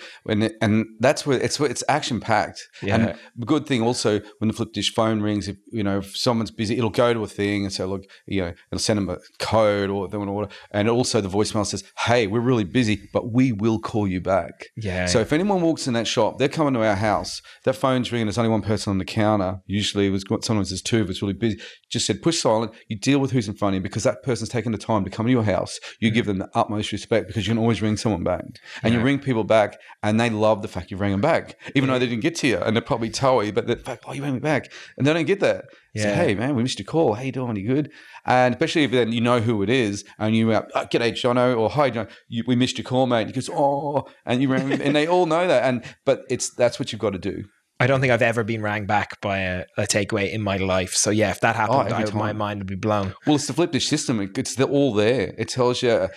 and that's where it's action-packed. Yeah. And the good thing also, when the Flip Dish phone rings, if someone's busy, it'll go to a thing and say, look, it'll send them a code or they want to order. And also the voicemail says, hey, we're really busy, but we will call you back. Yeah. So if anyone walks in that shop, they're coming to our house, their phone's ringing, there's only one person on the counter. Usually sometimes there's two if it's really busy. Just said, push silent. You deal with who's in front of you, because that person's taken the time to come to your house. You give them the utmost respect, because you can always ring someone back, and you ring people back, and they love the fact you rang them back, even though they didn't get to you, and they're probably toey, but the fact, you rang me back, and they don't get that. So, hey man, we missed your call. How you doing? You good? And especially if then you know who it is, and you g'day Jono, or hi Jono, we missed your call, mate. He goes, oh, and you rang, and they all know that, but that's what you've got to do.
I don't think I've ever been rang back by a takeaway in my life. So yeah, if that happened, my mind would be blown.
Well, it's the Flip Dish system. It's all there. It tells you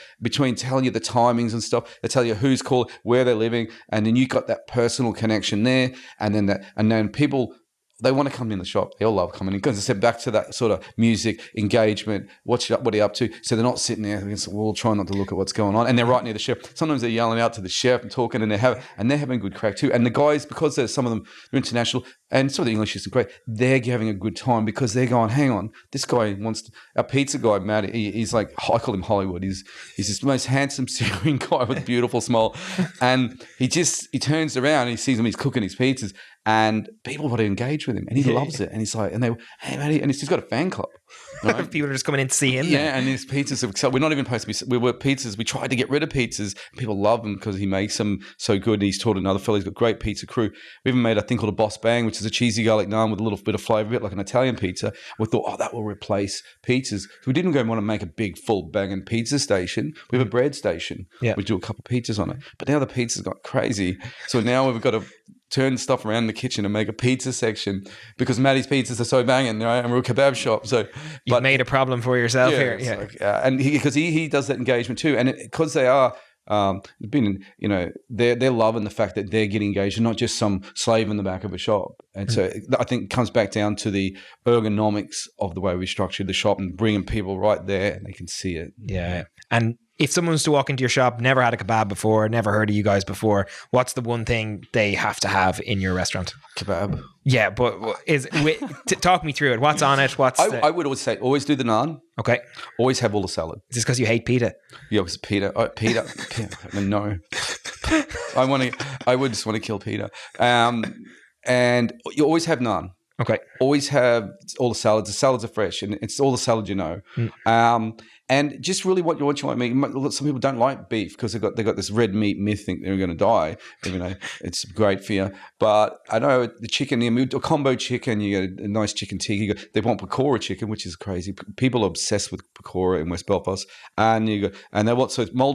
telling you the timings and stuff. They tell you who's called, where they're living, and then you got that personal connection there. And then people, they want to come in the shop. They all love coming in, because I said, back to that sort of music engagement. What are you up to? So they're not sitting there against the wall trying not to look at what's going on. And they're right near the chef. Sometimes they're yelling out to the chef and talking, and they're having good crack too. And the guys, because some of them are international, and some of the English isn't great, they're having a good time, because they're going, hang on, this guy our pizza guy, Matt, he's like, I call him Hollywood. He's this most handsome Syrian guy with a beautiful smile. And he turns around and he sees him, he's cooking his pizzas, and people want to engage with him, and he loves it. And he's like, hey, Matty, and he's got a fan club.
Right? People are just coming in to see him.
Yeah, and his pizzas, so we're not even supposed to be, we tried to get rid of pizzas. People love them because he makes them so good. And he's taught another fellow, he's got great pizza crew. We even made a thing called a Boss Bang, which is a cheesy garlic naan with a little bit of flavour, a bit like an Italian pizza. We thought, that will replace pizzas. So we didn't want to make a big full banging pizza station. We have a bread station. Yeah. We do a couple of pizzas on it. But now the pizza's got crazy. So now we've got to turn stuff around in the kitchen and make a pizza section, because Matty's pizzas are so banging, right? And we're a kebab shop. So
you've made a problem for yourself here. Yeah.
Like, and because he does that engagement too. And because they are, they're loving the fact that they're getting engaged and not just some slave in the back of a shop. And so I think it comes back down to the ergonomics of the way we structured the shop and bringing people right there and they can see it.
Yeah. And if someone was to walk into your shop, never had a kebab before, never heard of you guys before, what's the one thing they have to have in your restaurant?
Kebab.
Yeah, but talk me through it. What's on it?
I would always say, always do the naan.
Okay.
Always have all the salad.
Is this because you hate pita?
Yeah, because Peter. No. I would just want to kill Peter. And you always have naan.
Okay.
Always have all the salads. The salads are fresh, and it's all the salad you know. And just really what you like. I mean, some people don't like beef because they got this red meat myth, think they're going to die. Even though it's great for you. But I know the chicken, a combo chicken. You get a nice chicken tikka. They want pakora chicken, which is crazy. People are obsessed with pakora in West Belfast, and they want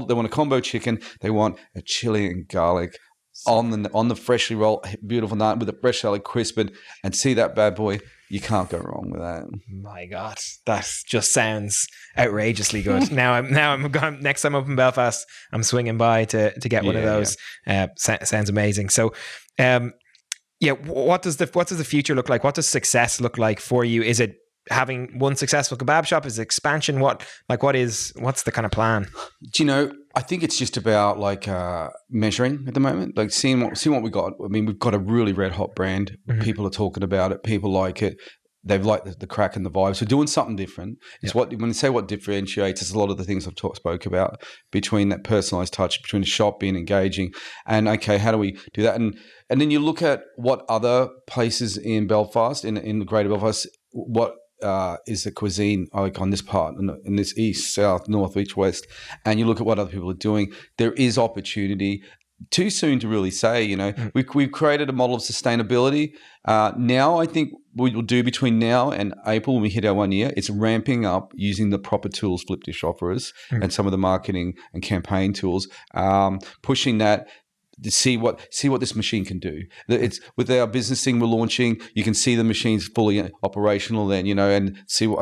They want a combo chicken. They want a chili and garlic on the freshly rolled, beautiful naan with a fresh salad, crisped, and see that bad boy. You can't go wrong with that.
My God, that just sounds outrageously good. Now I'm going, next time I'm up in Belfast, I'm swinging by to get one of those. Sounds amazing. So, what does the future look like? What does success look like for you? Is it having one successful kebab shop? Is it expansion? What's the kind of plan?
Do you know? I think it's just about measuring at the moment, like seeing what we got. I mean, we've got a really red hot brand. Mm-hmm. People are talking about it. People like it. They've liked the crack and the vibe. So doing something different is when you say what differentiates, it's a lot of the things I've spoke about between that personalized touch, between the shop being engaging, and okay, how do we do that? And then you look at what other places in Belfast, in the Greater Belfast, what is the cuisine like on this part, in this east, south, north, east, west, and you look at what other people are doing. There is opportunity. Too soon to really say, we've created a model of sustainability. Now I think what we'll do between now and April when we hit our 1 year, it's ramping up using the proper tools Flip Dish offers and some of the marketing and campaign tools, pushing that to see what this machine can do. It's with our business thing we're launching, you can see the machine's fully operational then, and see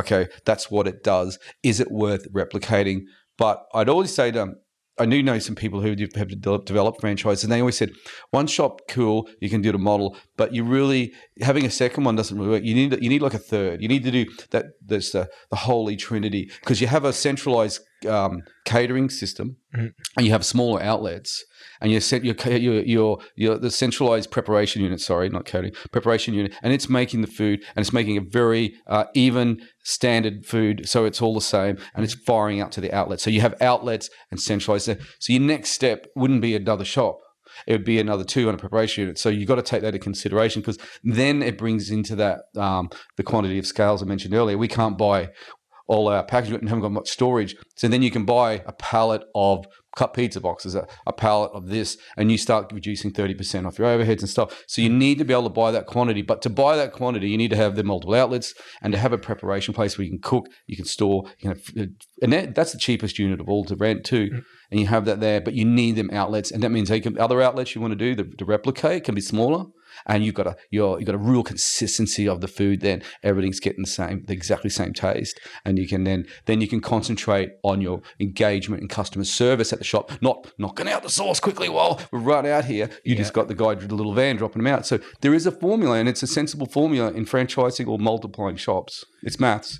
that's what it does. Is it worth replicating? But I'd always say to them, I do know some people who have developed franchises, and they always said, one shop, cool, you can do the model, but you really having a second one doesn't really work. You need like a third. You need to do that. There's the holy trinity, because you have a centralized catering system, and you have smaller outlets, and you set your the centralized preparation unit. Sorry, not catering, preparation unit, and it's making the food, and it's making a very even standard food, so it's all the same, and it's firing out to the outlets. So you have outlets and centralized. So your next step wouldn't be another shop. It would be another 2 on a preparation unit. So you've got to take that into consideration, because then it brings into that the quantity of scales I mentioned earlier. We can't buy all our packaging and haven't got much storage. So then you can buy a pallet of cut pizza boxes, a pallet of this, and you start reducing 30% off your overheads and stuff. So you need to be able to buy that quantity. But to buy that quantity, you need to have the multiple outlets and to have a preparation place where you can cook, you can store, and that's the cheapest unit of all to rent too. And you have that there, but you need them outlets, and that means other outlets you want to do to replicate can be smaller. And you've got a real consistency of the food. Then everything's getting the exactly same taste, and you can then you can concentrate on your engagement and customer service at the shop, not knocking out the sauce quickly while we're right out here. You just got the guy with the little van dropping them out. So there is a formula, and it's a sensible formula in franchising or multiplying shops. It's maths.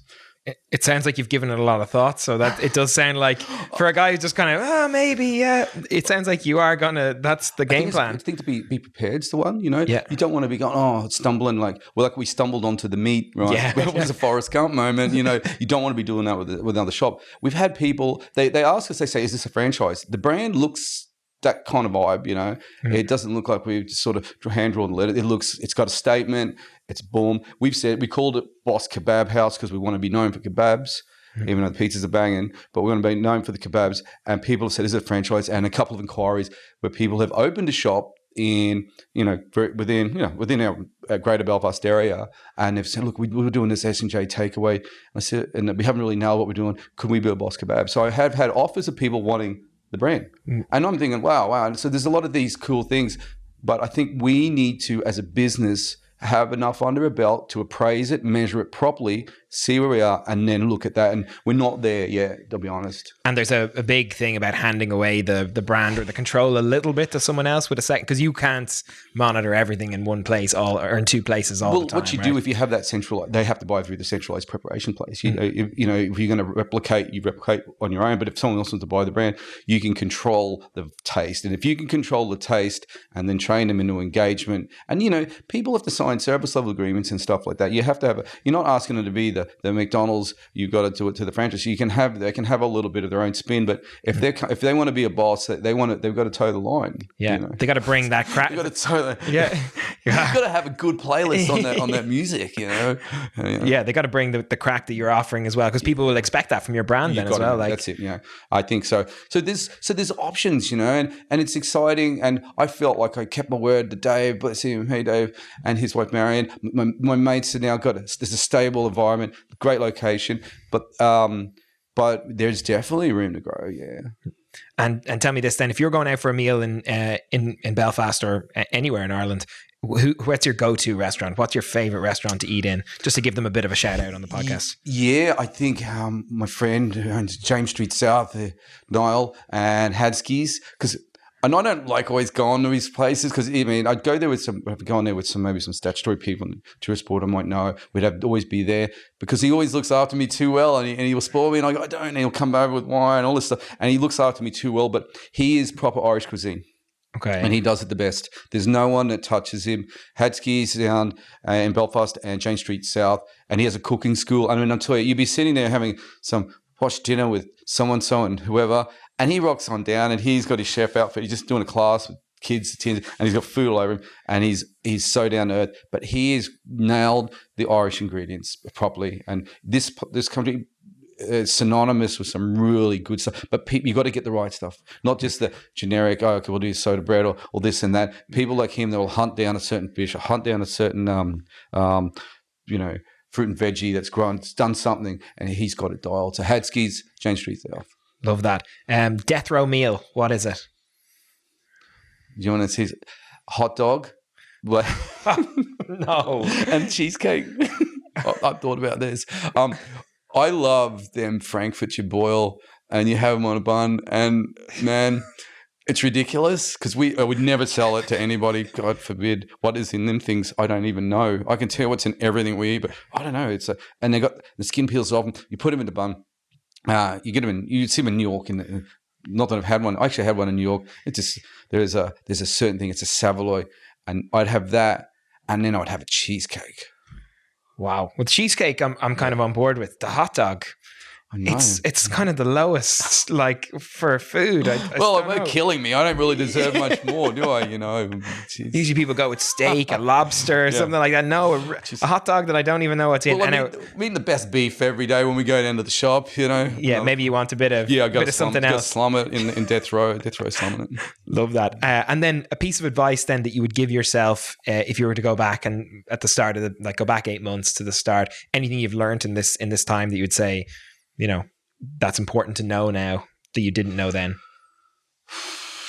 It sounds like you've given it a lot of thought, so that it does sound like for a guy who's just kind of maybe it sounds like you are that's the game plan.
I think to be prepared is the one, you don't want to be going stumbling like we stumbled onto the meat, right? It was a Forrest Gump moment, you don't want to be doing that with another shop. We've had people, they ask us, they say, is this a franchise? The brand looks that kind of vibe, It doesn't look like we've just sort of hand-drawn the letter. It's got a statement. It's boom. We called it Boss Kebab House because we want to be known for kebabs, even though the pizzas are banging, but we want to be known for the kebabs. And people have said, is it a franchise? And a couple of inquiries where people have opened a shop in, within our Greater Belfast area, and they've said, look, we were doing this S&J takeaway. And I said, and we haven't really nailed what we're doing. Could we be a Boss Kebab? So I have had offers of people wanting the brand. And I'm thinking, wow. And so there's a lot of these cool things, but I think we need to, as a business, have enough under a belt to appraise it, measure it properly, see where we are, and then look at that. And we're not there yet, to be honest.
And there's a big thing about handing away the brand or the control a little bit to someone else with a second, because you can't monitor everything in one place or in two places all the time.
What you do if you have that they have to buy through the centralized preparation place. You know, if you're going to replicate, you replicate on your own. But if someone else wants to buy the brand, you can control the taste. And if you can control the taste and then train them into engagement, and people have to sign service level agreements and stuff like that. You have to have you're not asking them to be the McDonald's. You've got to do it to the franchise. They can have a little bit of their own spin, but if they want to be a boss, they've got to toe the line.
Yeah, they got to bring that crap.
You've got to toe. Yeah, you've got to have a good playlist on that music.
Yeah, they got to bring the crack that you're offering as well, because people will expect that from your brand then as well.
That's it. I think so. So there's options, and it's exciting. And I felt like I kept my word to Dave, bless him, hey Dave, and his wife Marion. My mates have now there's a stable environment, great location, but there's definitely room to grow. Yeah.
And tell me this then: if you're going out for a meal in Belfast or anywhere in Ireland, what's your go-to restaurant? What's your favorite restaurant to eat in? Just to give them a bit of a shout out on the podcast.
Yeah, I think my friend who owns James Street South, Niall, and Hadski's, and I don't like always going to these places because I'd go there with maybe some statutory people in the tourist board I might know. We'd always be there because he always looks after me too well, and he will spoil me, and I go, I don't, and he'll come over with wine and all this stuff, and he looks after me too well. But he is proper Irish cuisine.
Okay.
And he does it the best. There's no one that touches him. Hadski's down in Belfast and Jane Street South, and he has a cooking school. I mean, I'll tell you, you'd be sitting there having some posh dinner with so and whoever, and he rocks on down, and he's got his chef outfit. He's just doing a class with kids, and he's got food all over him, and he's so down to earth. But he has nailed the Irish ingredients properly, and this country is synonymous with some really good stuff. But you got to get the right stuff, not just the generic. Oh, okay, we'll do soda bread or this and that. People like him, they'll hunt down a certain fish, or hunt down a certain fruit and veggie that's grown, it's done something, and he's got it dialed. So Hadski's, Jane Street South.
Love that. Death row meal. What is it?
Do you want to see hot dog? What?
No.
And cheesecake. I've thought about this. I love them Frankfurts you boil and you have them on a bun, and man, it's ridiculous because I would never sell it to anybody. God forbid. What is in them things? I don't even know. I can tell what's in everything we eat, but I don't know. And they got the skin peels off them. You put them in the bun. You get them in. You see them in New York. Not that I've had one. I actually had one in New York. It's just there's a certain thing. It's a Savoy, and I'd have that, and then I'd have a cheesecake.
Wow, with cheesecake, I'm kind of on board with the hot dog.
I know.
It's kind of the lowest, like, for food.
Well, killing me. I don't really deserve much more, do I?
Usually people go with steak, a lobster, something like that. No, a hot dog that I don't even know what's in.
I'm eating the best beef every day when we go down to the shop.
Yeah, maybe you want a bit of something else.
Slum it in death row slumming it.
Love that. And then a piece of advice then that you would give yourself if you were to go back and at the start of go back 8 months to the start. Anything you've learned in this time that you would say, that's important to know now that you didn't know then?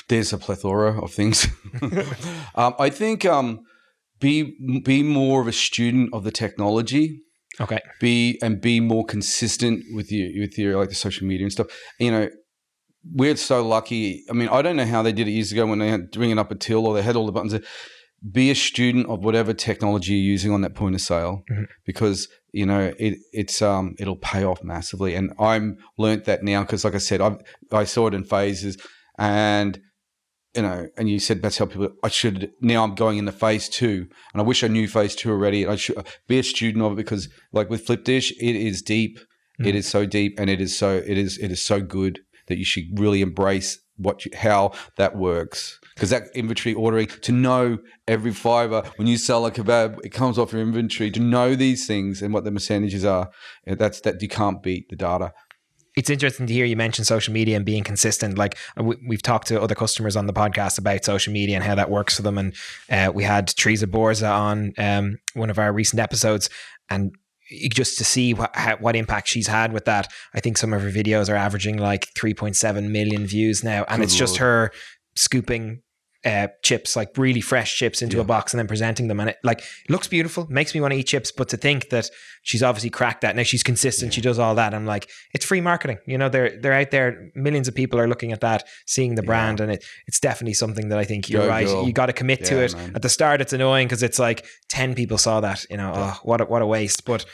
There's a plethora of things. I think be more of a student of the technology.
Okay.
Be more consistent with your like the social media and stuff. We're so lucky. I mean, I don't know how they did it years ago when they had to bring it up a till or they had all the buttons. Be a student of whatever technology you're using on that point of sale, because it'll pay off massively. And I'm learnt that now because, like I said, I saw it in phases, and and you said that's how people. Now I'm going into phase 2, and I wish I knew phase 2 already. And I should be a student of it because, like with Flip Dish, it is deep. It is so deep, and it is so good that you should really embrace how that works. Because that inventory ordering, to know every fiber, when you sell a kebab, it comes off your inventory, to know these things and what the percentages are, that you can't beat the data.
It's interesting to hear you mention social media and being consistent. Like we've talked to other customers on the podcast about social media and how that works for them. And we had Teresa Borza on one of our recent episodes, and just to see what impact she's had with that. I think some of her videos are averaging like 3.7 million views now. And it's just her scooping chips, like really fresh chips into a box and then presenting them. And it looks beautiful, makes me want to eat chips. But to think that she's obviously cracked that. Now she's consistent. She does all that. I'm like, it's free marketing. You know, they're out there. Millions of people are looking at that, seeing the brand. And it's definitely something that I think you're right. Girl. You got to commit to it. Man. At the start, it's annoying because it's like 10 people saw that, you know, oh, what a waste. But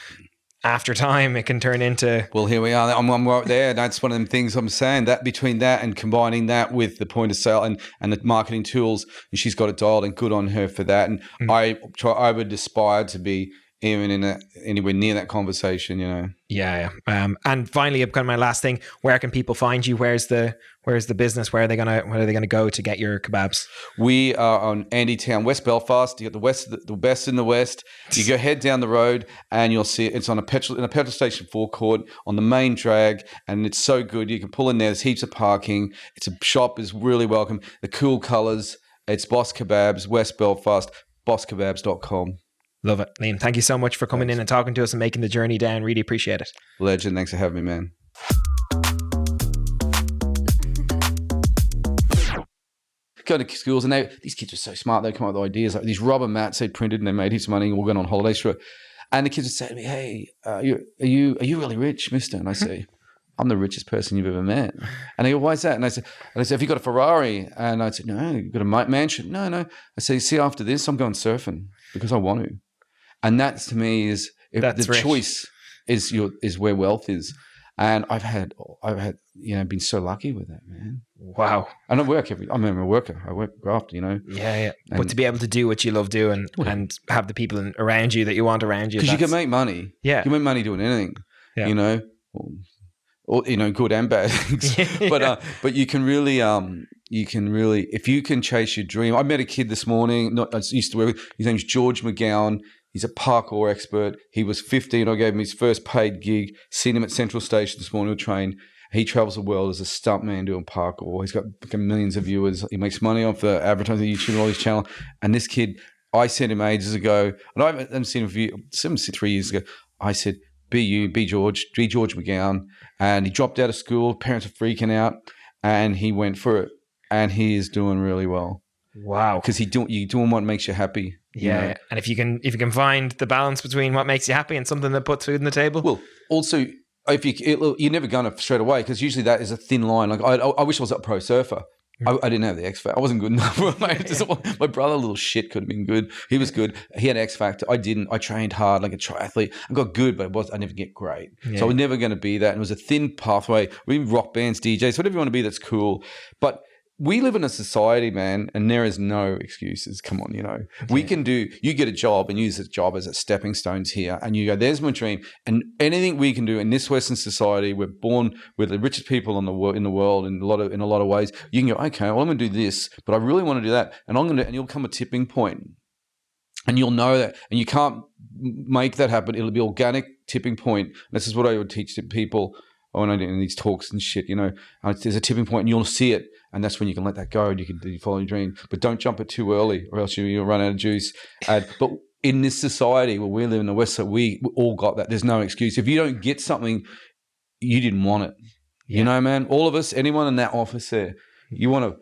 after time, it can turn into...
Well, here we are. I'm right there. That's one of them things I'm saying, that between that and combining that with the point of sale and the marketing tools, and she's got it dialed, and good on her for that. And I would aspire to be even anywhere near that conversation, you know.
Yeah. And finally, kind of my last thing, where can people find you? Where's the business? Where are they gonna go to get your kebabs?
We are on Andy Town, West Belfast. You got the best in the West. You go head down the road and you'll see it. It's on a petrol station forecourt on the main drag, and it's so good. You can pull in there. There's heaps of parking. It's a shop is really welcome. The cool colours. It's Boss Kebabs, West Belfast. BossKebabs.com.
Love it. Liam, thank you so much for coming in and talking to us and making the journey down. Really appreciate it.
Legend. Thanks for having me, man. Go to schools, and these kids are so smart. They come up with ideas like these rubber mats they printed, and they made heaps of money, and we're going on holidays through it. And the kids would say to me, "Hey, are you really rich, mister?" And I say, "I'm the richest person you've ever met." And they go, "Why is that?" And I say, "Have you got a Ferrari?" And I said, "No." "You've got a mansion?" No. I say, "See, after this, I'm going surfing because I want to." And that to me is the rich. Choice is where wealth is. And I've had been so lucky with that, man.
Wow.
And I'm a worker. I work graft, you know.
Yeah. But to be able to do what you love doing and have the people around you that you want around you.
Because you can make money. Yeah. You can make money doing anything, you know, or you know, good and bad things. But you can really, if you can chase your dream. I met a kid this morning, I used to work with, his name's George McGowan. He's a parkour expert. He was 15. I gave him his first paid gig. Seen him at Central Station this morning to train. He travels the world as a stuntman doing parkour. He's got millions of viewers. He makes money off the advertising, YouTube, and all his channel. And this kid, I sent him ages ago, and I haven't seen him 3 years ago. I said, be George McGowan. And he dropped out of school. Parents are freaking out. And he went for it. And he is doing really well.
Wow.
Because you're doing what makes you happy.
Yeah. You know? And if you can find the balance between what makes you happy and something that puts food on the table.
Well, also, you're never going to straight away, because usually that is a thin line. Like I wish I was a pro surfer. I didn't have the X factor. I wasn't good enough. My brother, little shit, could have been good. He was good. He had X factor. I didn't. I trained hard like a triathlete. I got good, but I never get great. Yeah. So I was never going to be that. And it was a thin pathway. We even rock bands, DJs, whatever you want to be, that's cool. But we live in a society, man, and there is no excuses. Come on, you know. Okay. You get a job and use a job as a stepping stones here, and you go, there's my dream. And anything we can do in this Western society, we're born with the richest people in the world in a lot of ways. You can go, okay, well, I'm going to do this, but I really want to do that. And you'll come a tipping point. And you'll know that. And you can't make that happen. It'll be organic tipping point. And this is what I would teach to people when I do in these talks and shit, you know. There's a tipping point and you'll see it. And that's when you can let that go and you can follow your dream. But don't jump it too early or else you'll run out of juice. But in this society where we live in the West, we all got that. There's no excuse. If you don't get something, you didn't want it. Yeah. You know, man, all of us, anyone in that office there, you want to,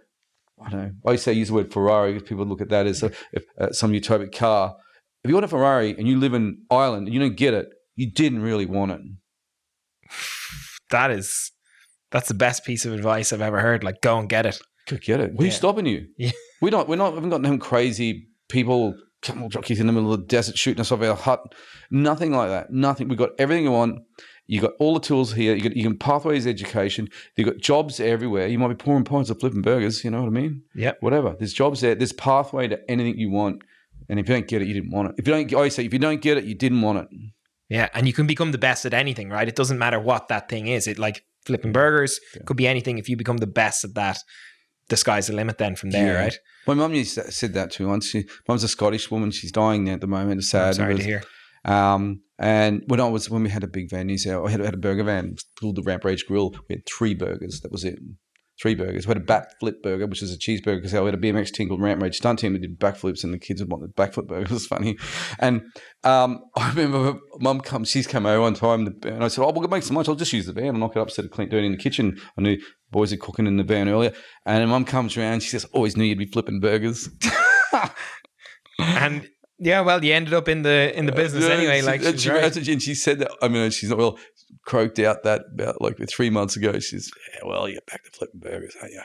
I don't know, I used to use the word Ferrari because people look at that as some utopic car. If you want a Ferrari and you live in Ireland and you don't get it, you didn't really want it.
That's the best piece of advice I've ever heard. Like, go and get it.
Go get it. Who's stopping you?
Yeah.
We haven't got them crazy people, camel jockeys in the middle of the desert shooting us off our hut. Nothing like that. Nothing. We've got everything you want. You got all the tools here. You can pathways education. You've got jobs everywhere. You might be pouring pints or flipping burgers. You know what I mean?
Yeah.
Whatever. There's jobs there. There's pathway to anything you want. And if you don't get it, you didn't want it. If you don't get it, you didn't want it.
Yeah. And you can become the best at anything, right? It doesn't matter what that thing is. It like flipping burgers could be anything. If you become the best at that, the sky's the limit then from there, right? My
mum said that too once. Mum's a Scottish woman. She's dying now at the moment. It's sad.
I'm sorry to hear.
And when we had a big van, I had a burger van, called the Rampage Grill. We had 3 burgers. That was it. 3 burgers. We had a backflip burger, which is a cheeseburger, because we had a BMX team called Ramp Rage Stunt Team that did backflips, and the kids would want the backflip burger. It was funny. And I remember Mum she's come over one time, and I said, "Oh, we'll make some lunch. I'll just use the van. I'll knock it up, set it clean, dirty in the kitchen." I knew boys are cooking in the van earlier. And Mum comes around, she says, "Always knew you'd be flipping burgers."
And yeah, well, you ended up in the business anyway. Like
and she said that. I mean, she's not croaked out that about like 3 months ago. She's, "Yeah, well, you're back to flipping burgers, aren't you?"